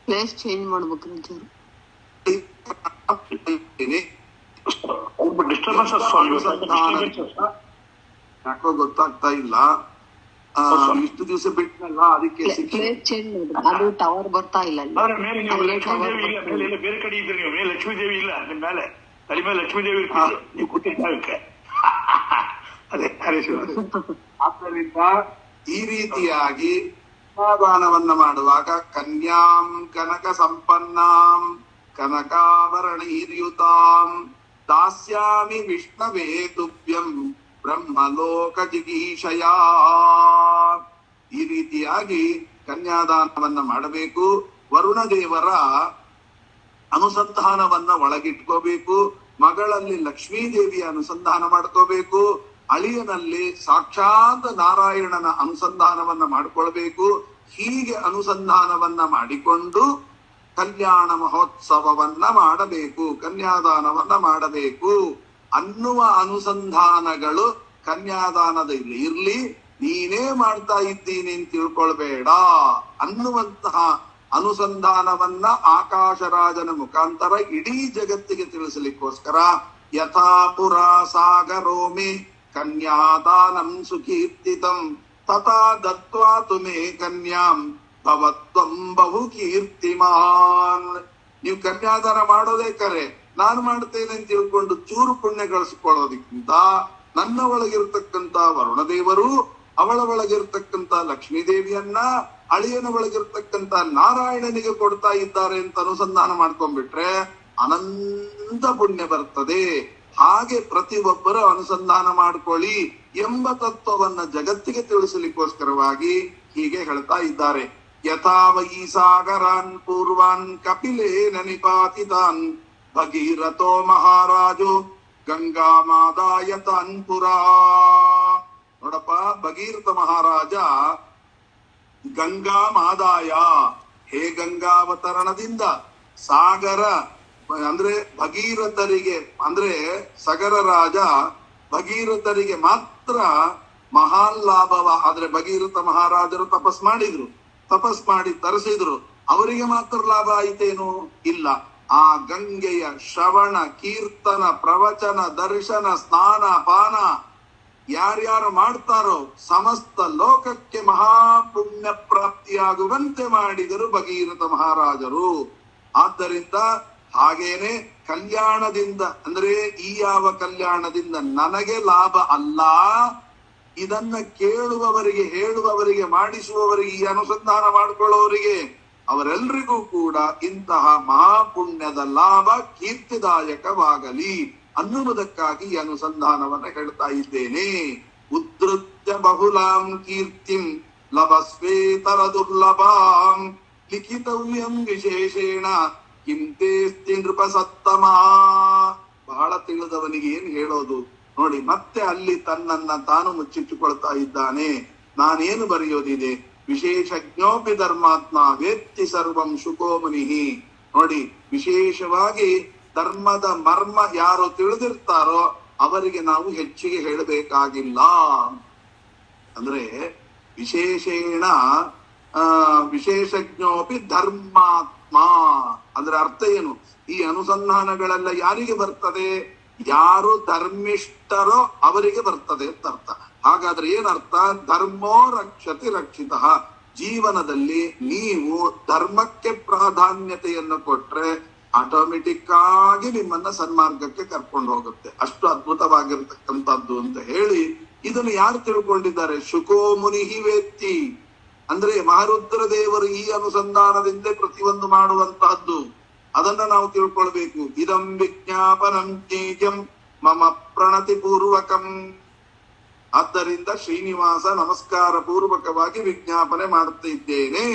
ಪ್ಲೇಸ್ ಚೇಂಜ್ ಮಾಡ್ಬೇಕು ಒಂಚೂರು. ಯಾಕೋ ಗೊತ್ತಾಗ್ತಾ ಇಲ್ಲ. ಇಷ್ಟು ದಿವಸ ಬಿಟ್ಟಲ್ಲ, ಅದಕ್ಕೆ ಪ್ಲೇಸ್ ಚೇಂಜ್ ಮಾಡಿ. ಅದು ಟವರ್ ಬರ್ತಾ ಇಲ್ಲ. ಮೇಲೆ ನೀವು ಲಕ್ಷ್ಮೀ ದೇವಿ ಇಲ್ಲ, ಮೇಲೆ ಎಲ್ಲ ಬೇರೆ ಕಡೆ ಇದ್ರಿ ನೀವು. ಮೇಲೆ ಲಕ್ಷ್ಮೀ ದೇವಿ ಇಲ್ಲ ನಿಮ್ ಮೇಲೆ, ತಲೆ ಮೇಲೆ ಲಕ್ಷ್ಮೀ ದೇವಿ ಇರ್ತಾರೆ ನೀವು ಕೂತಿದ್ದಕ್ಕೆ. ಅದೇ ಆದ್ದರಿಂದ ಈ ರೀತಿಯಾಗಿ ಸಮಾಧಾನವನ್ನ ಮಾಡುವಾಗ ಕನ್ಯಾಂ ಕನಕ ಸಂಪನ್ನಾಂ ಕನಕಾಭರಣೈರ್ಯುತಾಂ ದಾಸ್ಯಾಮಿ ವಿಷ್ಣವೇ ತುಭ್ಯಂ ಬ್ರಹ್ಮಲೋಕ ಜಿಗೀಷಯ. ಈ ರೀತಿಯಾಗಿ ಕನ್ಯಾದಾನವನ್ನ ಮಾಡಬೇಕು. ವರುಣ ದೇವರ ಅನುಸಂಧಾನವನ್ನ ಒಳಗಿಟ್ಕೋಬೇಕು. ಮಗಳಲ್ಲಿ ಲಕ್ಷ್ಮೀ ದೇವಿಯ ಅನುಸಂಧಾನ ಮಾಡ್ಕೋಬೇಕು. ಅಳಿಯನಲ್ಲಿ ಸಾಕ್ಷಾತ್ ನಾರಾಯಣನ ಅನುಸಂಧಾನವನ್ನ ಮಾಡಿಕೊಳ್ಬೇಕು. ಹೀಗೆ ಅನುಸಂಧಾನವನ್ನ ಮಾಡಿಕೊಂಡು ಕಲ್ಯಾಣ ಮಹೋತ್ಸವವನ್ನ ಮಾಡಬೇಕು, ಕನ್ಯಾದಾನವನ್ನ ಮಾಡಬೇಕು ಅನ್ನುವ ಅನುಸಂಧಾನಗಳು ಕನ್ಯಾದಾನದಲ್ಲಿ ಇರ್ಲಿ. ನೀನೇ ಮಾಡ್ತಾ ಇದ್ದೀನಿ ಅಂತ ತಿಳ್ಕೊಳ್ಬೇಡ ಅನ್ನುವಂತಹ ಅನುಸಂಧಾನವನ್ನ ಆಕಾಶರಾಜನ ಮುಖಾಂತರ ಇಡೀ ಜಗತ್ತಿಗೆ ತಿಳಿಸಲಿಕ್ಕೋಸ್ಕರ ಯಥಾಪುರ ಸಾಗರೋಮಿ ಕನ್ಯಾದಾನಂ ಸುಕೀರ್ತಿತಂ ತಥಾ ದತ್ವಾ ತುಮೇ ಕನ್ಯಾಂ ಭವತ್ವಂ ಬಹು ಕೀರ್ತಿಮಾನ್. ನೀವು ಕನ್ಯಾದಾನ ಮಾಡೋದೇ ಕರೆ, ನಾನು ಮಾಡ್ತೇನೆ ಅಂತ ತಿಳ್ಕೊಂಡು ಚೂರು ಪುಣ್ಯ ಗಳಿಸಿಕೊಳ್ಳೋದಕ್ಕಿಂತ ನನ್ನ ಒಳಗಿರ್ತಕ್ಕಂತ ವರುಣದೇವರು, ಅವಳ ಒಳಗಿರ್ತಕ್ಕಂತ ಲಕ್ಷ್ಮೀ ದೇವಿಯನ್ನ ಅಳಿಯನ ಒಳಗಿರ್ತಕ್ಕಂತ ನಾರಾಯಣನಿಗೆ ಕೊಡ್ತಾ ಇದ್ದಾರೆ ಅಂತ ಅನುಸಂಧಾನ ಮಾಡ್ಕೊಂಡ್ಬಿಟ್ರೆ ಅನಂತ ಪುಣ್ಯ ಬರ್ತದೆ. ಹಾಗೆ ಪ್ರತಿಯೊಬ್ಬರು ಅನುಸಂಧಾನ ಮಾಡ್ಕೊಳ್ಳಿ ಎಂಬ ತತ್ವವನ್ನ ಜಗತ್ತಿಗೆ ತಿಳಿಸಲಿಕ್ಕೋಸ್ಕರವಾಗಿ ಹೀಗೆ ಹೇಳ್ತಾ ಇದ್ದಾರೆ. ಯಥಾ ವೈ ಸಾಗರಾನ್ ಪೂರ್ವಾನ್ ಕಪಿಲೇನ ನಿಪಾತಿತಾನ್ ಭಗೀರಥೋ ಮಹಾರಾಜೋ ಗಂಗಾಮಾದಾಯ ತಾನ್ ಪುರಾ. ನೋಡಪ್ಪ, ಭಗೀರಥ ಮಹಾರಾಜ ಗಂಗಾಮಾದಾಯ, ಹೇ ಗಂಗಾವತರಣದಿಂದ ಸಾಗರ ಅಂದ್ರೆ ಭಗೀರಥರಿಗೆ, ಅಂದ್ರೆ ಸಗರ ರಾಜ ಭಗೀರಥರಿಗೆ ಮಾತ್ರ ಮಹಾನ್ ಲಾಭವ. ಆದ್ರೆ ಭಗೀರಥ ಮಹಾರಾಜರು ತಪಸ್ ಮಾಡಿ ತರಿಸಿದ್ರು, ಅವರಿಗೆ ಮಾತ್ರ ಲಾಭ ಆಯಿತೇನು? ಇಲ್ಲ. ಆ ಗಂಗೆಯ ಶ್ರವಣ, ಕೀರ್ತನ, ಪ್ರವಚನ, ದರ್ಶನ, ಸ್ನಾನ, ಪಾನ ಯಾರ್ಯಾರು ಮಾಡ್ತಾರೋ ಸಮಸ್ತ ಲೋಕಕ್ಕೆ ಮಹಾಪುಣ್ಯ ಪ್ರಾಪ್ತಿಯಾಗುವಂತೆ ಮಾಡಿದರು ಭಗೀರಥ ಮಹಾರಾಜರು. ಆದ್ದರಿಂದ ಹಾಗೇನೆ ಕಲ್ಯಾಣದಿಂದ ಅಂದ್ರೆ ಈ ಯಾವ ಕಲ್ಯಾಣದಿಂದ ನನಗೆ ಲಾಭ ಅಲ್ಲ, ಇದನ್ನ ಕೇಳುವವರಿಗೆ, ಹೇಳುವವರಿಗೆ, ಮಾಡಿಸುವವರಿಗೆ, ಈ ಅನುಸಂಧಾನ ಮಾಡಿಕೊಳ್ಳುವವರಿಗೆ ಅವರೆಲ್ಲರಿಗೂ ಕೂಡ ಇಂತಹ ಮಹಾಪುಣ್ಯದ ಲಾಭ ಕೀರ್ತಿದಾಯಕವಾಗಲಿ ಅನ್ನುವುದಕ್ಕಾಗಿ ಈ ಅನುಸಂಧಾನವನ್ನ ಹೇಳ್ತಾ ಇದ್ದೇನೆ. ಉದ್ಧತ್ಯ ಬಹುಲಾಂ ಕೀರ್ತಿಂ ಲಭಸ್ವೇತರ ದುರ್ಲಭಾಂ ಲಿಖಿತವ್ಯಂ ವಿಶೇಷೇಣ ಕಿಂತೇಸ್ತಿ ನೃಪಸತ್ತಮ. ಬಹಳ ತಿಳಿದವನಿಗೆ ಏನ್ ಹೇಳೋದು ನೋಡಿ, ಮತ್ತೆ ಅಲ್ಲಿ ತನ್ನನ್ನ ತಾನು ಮುಚ್ಚಿಟ್ಟುಕೊಳ್ತಾ ಇದ್ದಾನೆ. ನಾನೇನು ಬರೆಯೋದಿದೆ? ವಿಶೇಷಜ್ಞೋಪಿ ಧರ್ಮಾತ್ಮ ವೇತ್ತಿ ಸರ್ವಂ ಶುಕೋ ಮುನಿಹಿ. ನೋಡಿ, ವಿಶೇಷವಾಗಿ ಧರ್ಮದ ಮರ್ಮ ಯಾರು ತಿಳಿದಿರ್ತಾರೋ ಅವರಿಗೆ ನಾವು ಹೆಚ್ಚಿಗೆ ಹೇಳಬೇಕಾಗಿಲ್ಲ. ಅಂದ್ರೆ ವಿಶೇಷೇಣ ವಿಶೇಷಜ್ಞೋಪಿ ಧರ್ಮಾತ್ಮ ಅಂದ್ರೆ ಅರ್ಥ ಏನು? ಈ ಅನುಸಂಧಾನಗಳೆಲ್ಲ ಯಾರಿಗೆ ಬರ್ತದೆ? ಯಾರು ಧರ್ಮಿಷ್ಠರೋ ಅವರಿಗೆ ಬರ್ತದೆ ಅಂತ ಅರ್ಥ. ಹಾಗಾದ್ರೆ ಏನರ್ಥ? ಧರ್ಮೋ ರಕ್ಷತಿ ರಕ್ಷಿತ. ಜೀವನದಲ್ಲಿ ನೀವು ಧರ್ಮಕ್ಕೆ ಪ್ರಾಧಾನ್ಯತೆಯನ್ನು ಕೊಟ್ರೆ ಆಟೋಮೆಟಿಕ್ ಆಗಿ ನಿಮ್ಮನ್ನ ಸನ್ಮಾರ್ಗಕ್ಕೆ ಕರ್ಕೊಂಡು ಹೋಗುತ್ತೆ. ಅಷ್ಟು ಅದ್ಭುತವಾಗಿರ್ತಕ್ಕಂಥದ್ದು ಅಂತ ಹೇಳಿ ಇದನ್ನು ಯಾರು ತಿಳ್ಕೊಂಡಿದ್ದಾರೆ? ಶುಕೋ ಮುನಿಹಿ ವೇತ್ತಿ ಅಂದ್ರೆ ಮಹಾರುದ್ರ ದೇವರು ಈ ಅನುಸಂಧಾನದಿಂದ ಪ್ರತಿಯೊಂದು ಮಾಡುವಂತಹದ್ದು. ಅದನ್ನ ನಾವು ತಿಳ್ಕೊಳ್ಬೇಕು. ಇದಂ ವಿಜ್ಞಾಪನಂ ಜ್ಞೇಯಂ ಮಮ ಪ್ರಣತಿ ಪೂರ್ವಕಂ. ಆದ್ದರಿಂದ ಶ್ರೀನಿವಾಸ ನಮಸ್ಕಾರ ಪೂರ್ವಕವಾಗಿ ವಿಜ್ಞಾಪನೆ ಮಾಡುತ್ತಿದ್ದೇನೆ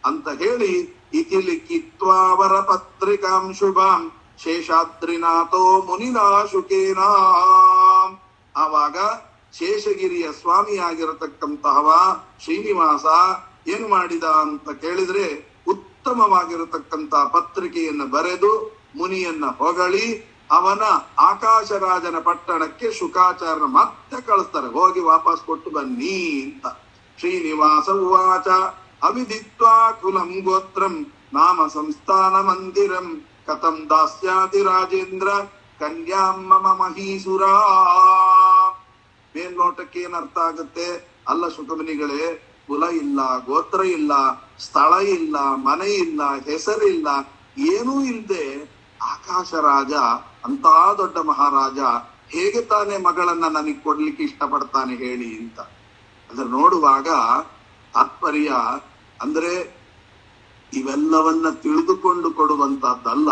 ಅಂತ ಹೇಳಿ ಇತಿ ಲಿಖಿತ್ವಾವರ ಪತ್ರಿಕಾಂ ಶುಭಾಂ ಶೇಷಾದ್ರಿನಾಥೋ ಮುನಿನಾ ಶುಕೇನ. ಆವಾಗ ಶೇಷಗಿರಿಯ ಸ್ವಾಮಿಯಾಗಿರತಕ್ಕಂತಹ ಶ್ರೀನಿವಾಸ ಏನು ಮಾಡಿದ ಅಂತ ಕೇಳಿದ್ರೆ, ಉತ್ತಮವಾಗಿರತಕ್ಕಂತ ಪತ್ರಿಕೆಯನ್ನು ಬರೆದು ಮುನಿಯನ್ನ ಹೊಗಳಿ ಅವನ ಆಕಾಶರಾಜನ ಪಟ್ಟಣಕ್ಕೆ ಶುಕಾಚಾರ್ಯ ಮತ್ತೆ ಕಳಿಸ್ತಾರೆ, ಹೋಗಿ ವಾಪಸ್ ಕೊಟ್ಟು ಬನ್ನಿ ಅಂತ. ಶ್ರೀನಿವಾಸ ಉವಾಚ ಅವಿದಿತ್ವಾ ಕುಲಂ ಗೋತ್ರಂ ನಾಮ ಸಂಸ್ಥಾನ ಮಂದಿರಂ ಕಥಂ ದಾಸ್ಯಾತಿ ರಾಜೇಂದ್ರ ಕನ್ಯಾಂ ಮಮ ಮಹೀಸುರಾ. ಮೇಲ್ನೋಟಕ್ಕೆ ಏನ್ ಅರ್ಥ ಆಗುತ್ತೆ? ಅಲ್ಲ ಶುಕಮುನಿಗಳೇ, ಕುಲ ಇಲ್ಲ, ಗೋತ್ರ ಇಲ್ಲ, ಸ್ಥಳ ಇಲ್ಲ, ಮನೆ ಇಲ್ಲ, ಹೆಸರಿಲ್ಲ, ಏನೂ ಇಲ್ಲದೆ ಆಕಾಶ ರಾಜ ಅಂತ ದೊಡ್ಡ ಮಹಾರಾಜ ಹೇಗೆ ತಾನೇ ಮಗಳನ್ನ ನನಗೆ ಕೊಡ್ಲಿಕ್ಕೆ ಇಷ್ಟಪಡ್ತಾನೆ ಹೇಳಿ ಅಂತ. ಅದ್ರ ನೋಡುವಾಗ ತಾತ್ಪರ್ಯ ಅಂದ್ರೆ ಇವೆಲ್ಲವನ್ನ ತಿಳಿದುಕೊಂಡು ಕೊಡುವಂತಹದ್ದಲ್ಲ.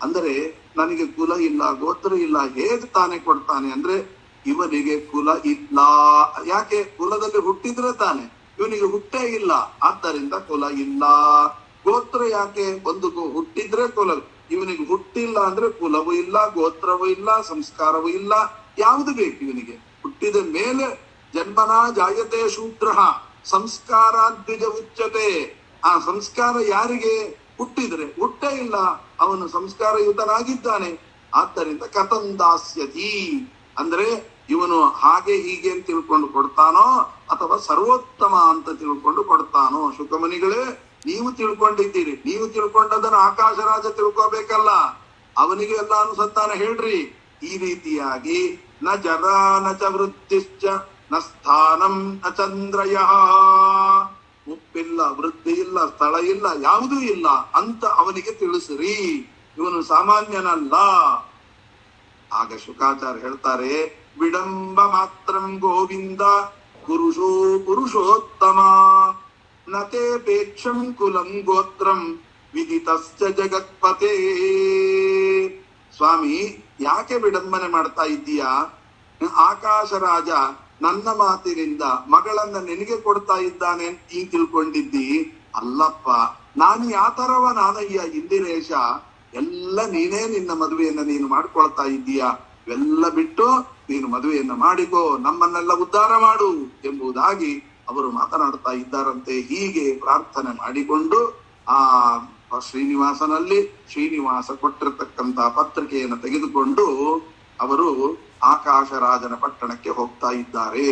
ಅಂದ್ರೆ ನನಗೆ ಕುಲ ಇಲ್ಲ, ಗೋತ್ರ ಇಲ್ಲ, ಹೇಗೆ ತಾನೇ ಕೊಡ್ತಾನೆ ಅಂದ್ರೆ ಇವನಿಗೆ ಕುಲ ಇಲ್ಲ. ಯಾಕೆ? ಕುಲದಲ್ಲಿ ಹುಟ್ಟಿದ್ರೆ ತಾನೆ, ಇವನಿಗೆ ಹುಟ್ಟೇ ಇಲ್ಲ, ಆದ್ದರಿಂದ ಕುಲ ಇಲ್ಲ. ಗೋತ್ರ ಯಾಕೆ? ಒಂದು ಹುಟ್ಟಿದ್ರೆ ಕುಲ, ಇವನಿಗೆ ಹುಟ್ಟಿಲ್ಲ ಅಂದ್ರೆ ಕುಲವೂ ಇಲ್ಲ, ಗೋತ್ರವೂ ಇಲ್ಲ, ಸಂಸ್ಕಾರವೂ ಇಲ್ಲ. ಯಾವುದು ಬೇಕು ಇವನಿಗೆ? ಹುಟ್ಟಿದ ಮೇಲೆ ಜನ್ಮನ ಜಾಯತೆ ಶೂದ್ರ ಸಂಸ್ಕಾರಾದ್ವಿಜ ಉಚ್ಯತೆ. ಆ ಸಂಸ್ಕಾರ ಯಾರಿಗೆ? ಹುಟ್ಟಿದ್ರೆ. ಹುಟ್ಟೇ ಇಲ್ಲ, ಅವನು ಸಂಸ್ಕಾರಯುತನಾಗಿದ್ದಾನೆ. ಆದ್ದರಿಂದ ಕಥಂ ದಾಸ್ಯತಿ ಅಂದ್ರೆ ಇವನು ಹಾಗೆ ಹೀಗೆ ಅಂತ ತಿಳ್ಕೊಂಡು ಕೊಡ್ತಾನೋ ಅಥವಾ ಸರ್ವೋತ್ತಮ ಅಂತ ತಿಳ್ಕೊಂಡು ಕೊಡ್ತಾನೋ? ಶುಕಮುನಿಗಳೇ, ನೀವು ತಿಳ್ಕೊಂಡಿದ್ದೀರಿ, ನೀವು ತಿಳ್ಕೊಂಡದನ್ನ ಆಕಾಶರಾಜ ತಿಳ್ಕೋಬೇಕಲ್ಲ, ಅವನಿಗೆ ಎಲ್ಲ ಅನುಸಂಧಾನ ಹೇಳ್ರಿ. ಈ ರೀತಿಯಾಗಿ ನ ಜರ ನ ಚ ವೃತ್ತಿಶ್ಚ ನ ಸ್ಥಾನಂ ನ ಚಂದ್ರಯ, ಮುಪ್ಪಿಲ್ಲ, ವೃದ್ಧಿ ಇಲ್ಲ, ಸ್ಥಳ ಇಲ್ಲ, ಯಾವುದೂ ಇಲ್ಲ ಅಂತ ಅವನಿಗೆ ತಿಳಿಸಿರಿ. ಇವನು ಸಾಮಾನ್ಯನಲ್ಲ. ಆಗ ಶುಕಾಚಾರ್ಯ ಹೇಳ್ತಾರೆ, ವಿಡಂಬ ಮಾತ್ರಂ ಗೋವಿಂದ ಪುರುಷೋ ಪುರುಷೋತ್ತಮ ನತೇಪೇಕ್ಷಂ ಕುಲಂ ಗೋತ್ರಂ ವಿದಿತಶ್ಚ ಜಗತ್ಪತೆ. ಸ್ವಾಮಿ, ಯಾಕೆ ವಿಡಂಬನೆ ಮಾಡ್ತಾ ಇದ್ದೀಯಾ? ಆಕಾಶ ರಾಜ ನನ್ನ ಮಾತಿನಿಂದ ಮಗಳನ್ನ ನಿನಗೆ ಕೊಡ್ತಾ ಇದ್ದಾನೆ ಅಂತ ನೀ ತಿಳ್ಕೊಂಡಿದ್ದಿ. ಅಲ್ಲಪ್ಪ, ನಾನು ಯಾತರವ ನಾನಯ್ಯ ಇಂದಿರೇಶ, ಎಲ್ಲ ನೀನೇ ನಿನ್ನ ಮದುವೆಯನ್ನ ನೀನು ಮಾಡ್ಕೊಳ್ತಾ ಇದ್ದೀಯಾ. ಇವೆಲ್ಲ ಬಿಟ್ಟು ನೀನು ಮದುವೆಯನ್ನ ಮಾಡಿಕೋ, ನಮ್ಮನ್ನೆಲ್ಲ ಉದ್ಧಾರ ಮಾಡು ಎಂಬುದಾಗಿ ಅವರು ಮಾತನಾಡ್ತಾ ಇದ್ದಾರಂತೆ. ಹೀಗೆ ಪ್ರಾರ್ಥನೆ ಮಾಡಿಕೊಂಡು ಆ ಶ್ರೀನಿವಾಸನಲ್ಲಿ ಶ್ರೀನಿವಾಸ ಕೊಟ್ಟಿರತಕ್ಕಂತ ಪತ್ರಿಕೆಯನ್ನು ತೆಗೆದುಕೊಂಡು ಅವರು ಆಕಾಶರಾಜನ ಪಟ್ಟಣಕ್ಕೆ ಹೋಗ್ತಾ ಇದ್ದಾರೆ.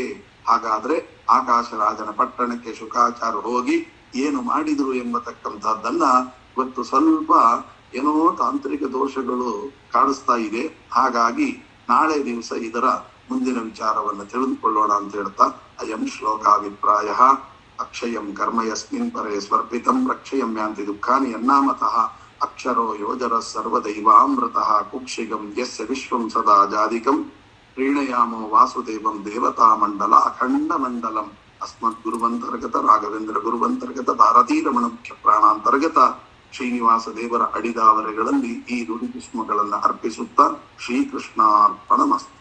ಹಾಗಾದ್ರೆ ಆಕಾಶರಾಜನ ಪಟ್ಟಣಕ್ಕೆ ಶುಕಾಚಾರ್ಯ ಹೋಗಿ ಏನು ಮಾಡಿದ್ರು ಎಂಬತಕ್ಕಂಥದ್ದನ್ನ ಇವತ್ತು ಸ್ವಲ್ಪ ಏನೋ ತಾಂತ್ರಿಕ ದೋಷಗಳು ಕಾಣಿಸ್ತಾ ಇದೆ. ಹಾಗಾಗಿ ನಾಳೆ ದಿವಸ ಇದರ ಮುಂದಿನ ವಿಚಾರವನ್ನು ತಿಳಿದುಕೊಳ್ಳೋಣ ಅಂತ ಹೇಳ್ತಾ ಅಯಂ ಶ್ಲೋಕಾಭಿಪ್ರಾಯ ಅಕ್ಷಯಂ ಕರ್ಮ ಯಸ್ಮಿನ್ ಪರೇ ಸ್ವರ್ಪಿತಂ ರಕ್ಷಯಂ ಯಾಂತಿ ದುಃಖಾನಿ ಯನ್ನಾಮತಃ ಅಕ್ಷರೋ ಯೋಜರ ಸರ್ವದೈವಾಮೃತಃ ಕುಕ್ಷಿಗಂ ಯಸ್ಯ ವಿಶ್ವಂ ಸದಾ ಜಾದಿಕಂ ಪ್ರೀಣಯಾಮೋ ವಾಸುದೇವಂ ದೇವತಾ ಮಂಡಲ ಅಖಂಡ ಮಂಡಲಂ ಅಸ್ಮದ್ ಗುರುವಂತರ್ಗತ ರಾಘವೇಂದ್ರ ಗುರುವಂತರ್ಗತ ಭಾರತೀರಮಣ ಮುಖ್ಯ ಪ್ರಾಣಾಂತರ್ಗತ ಶ್ರೀನಿವಾಸ ದೇವರ ಅಡಿದಾವರೆಗಳಲ್ಲಿ ಈ ನುಡಿ ಪುಷ್ಪಗಳನ್ನು ಅರ್ಪಿಸುತ್ತಾ ಶ್ರೀಕೃಷ್ಣಾರ್ಪಣಮಸ್ತು.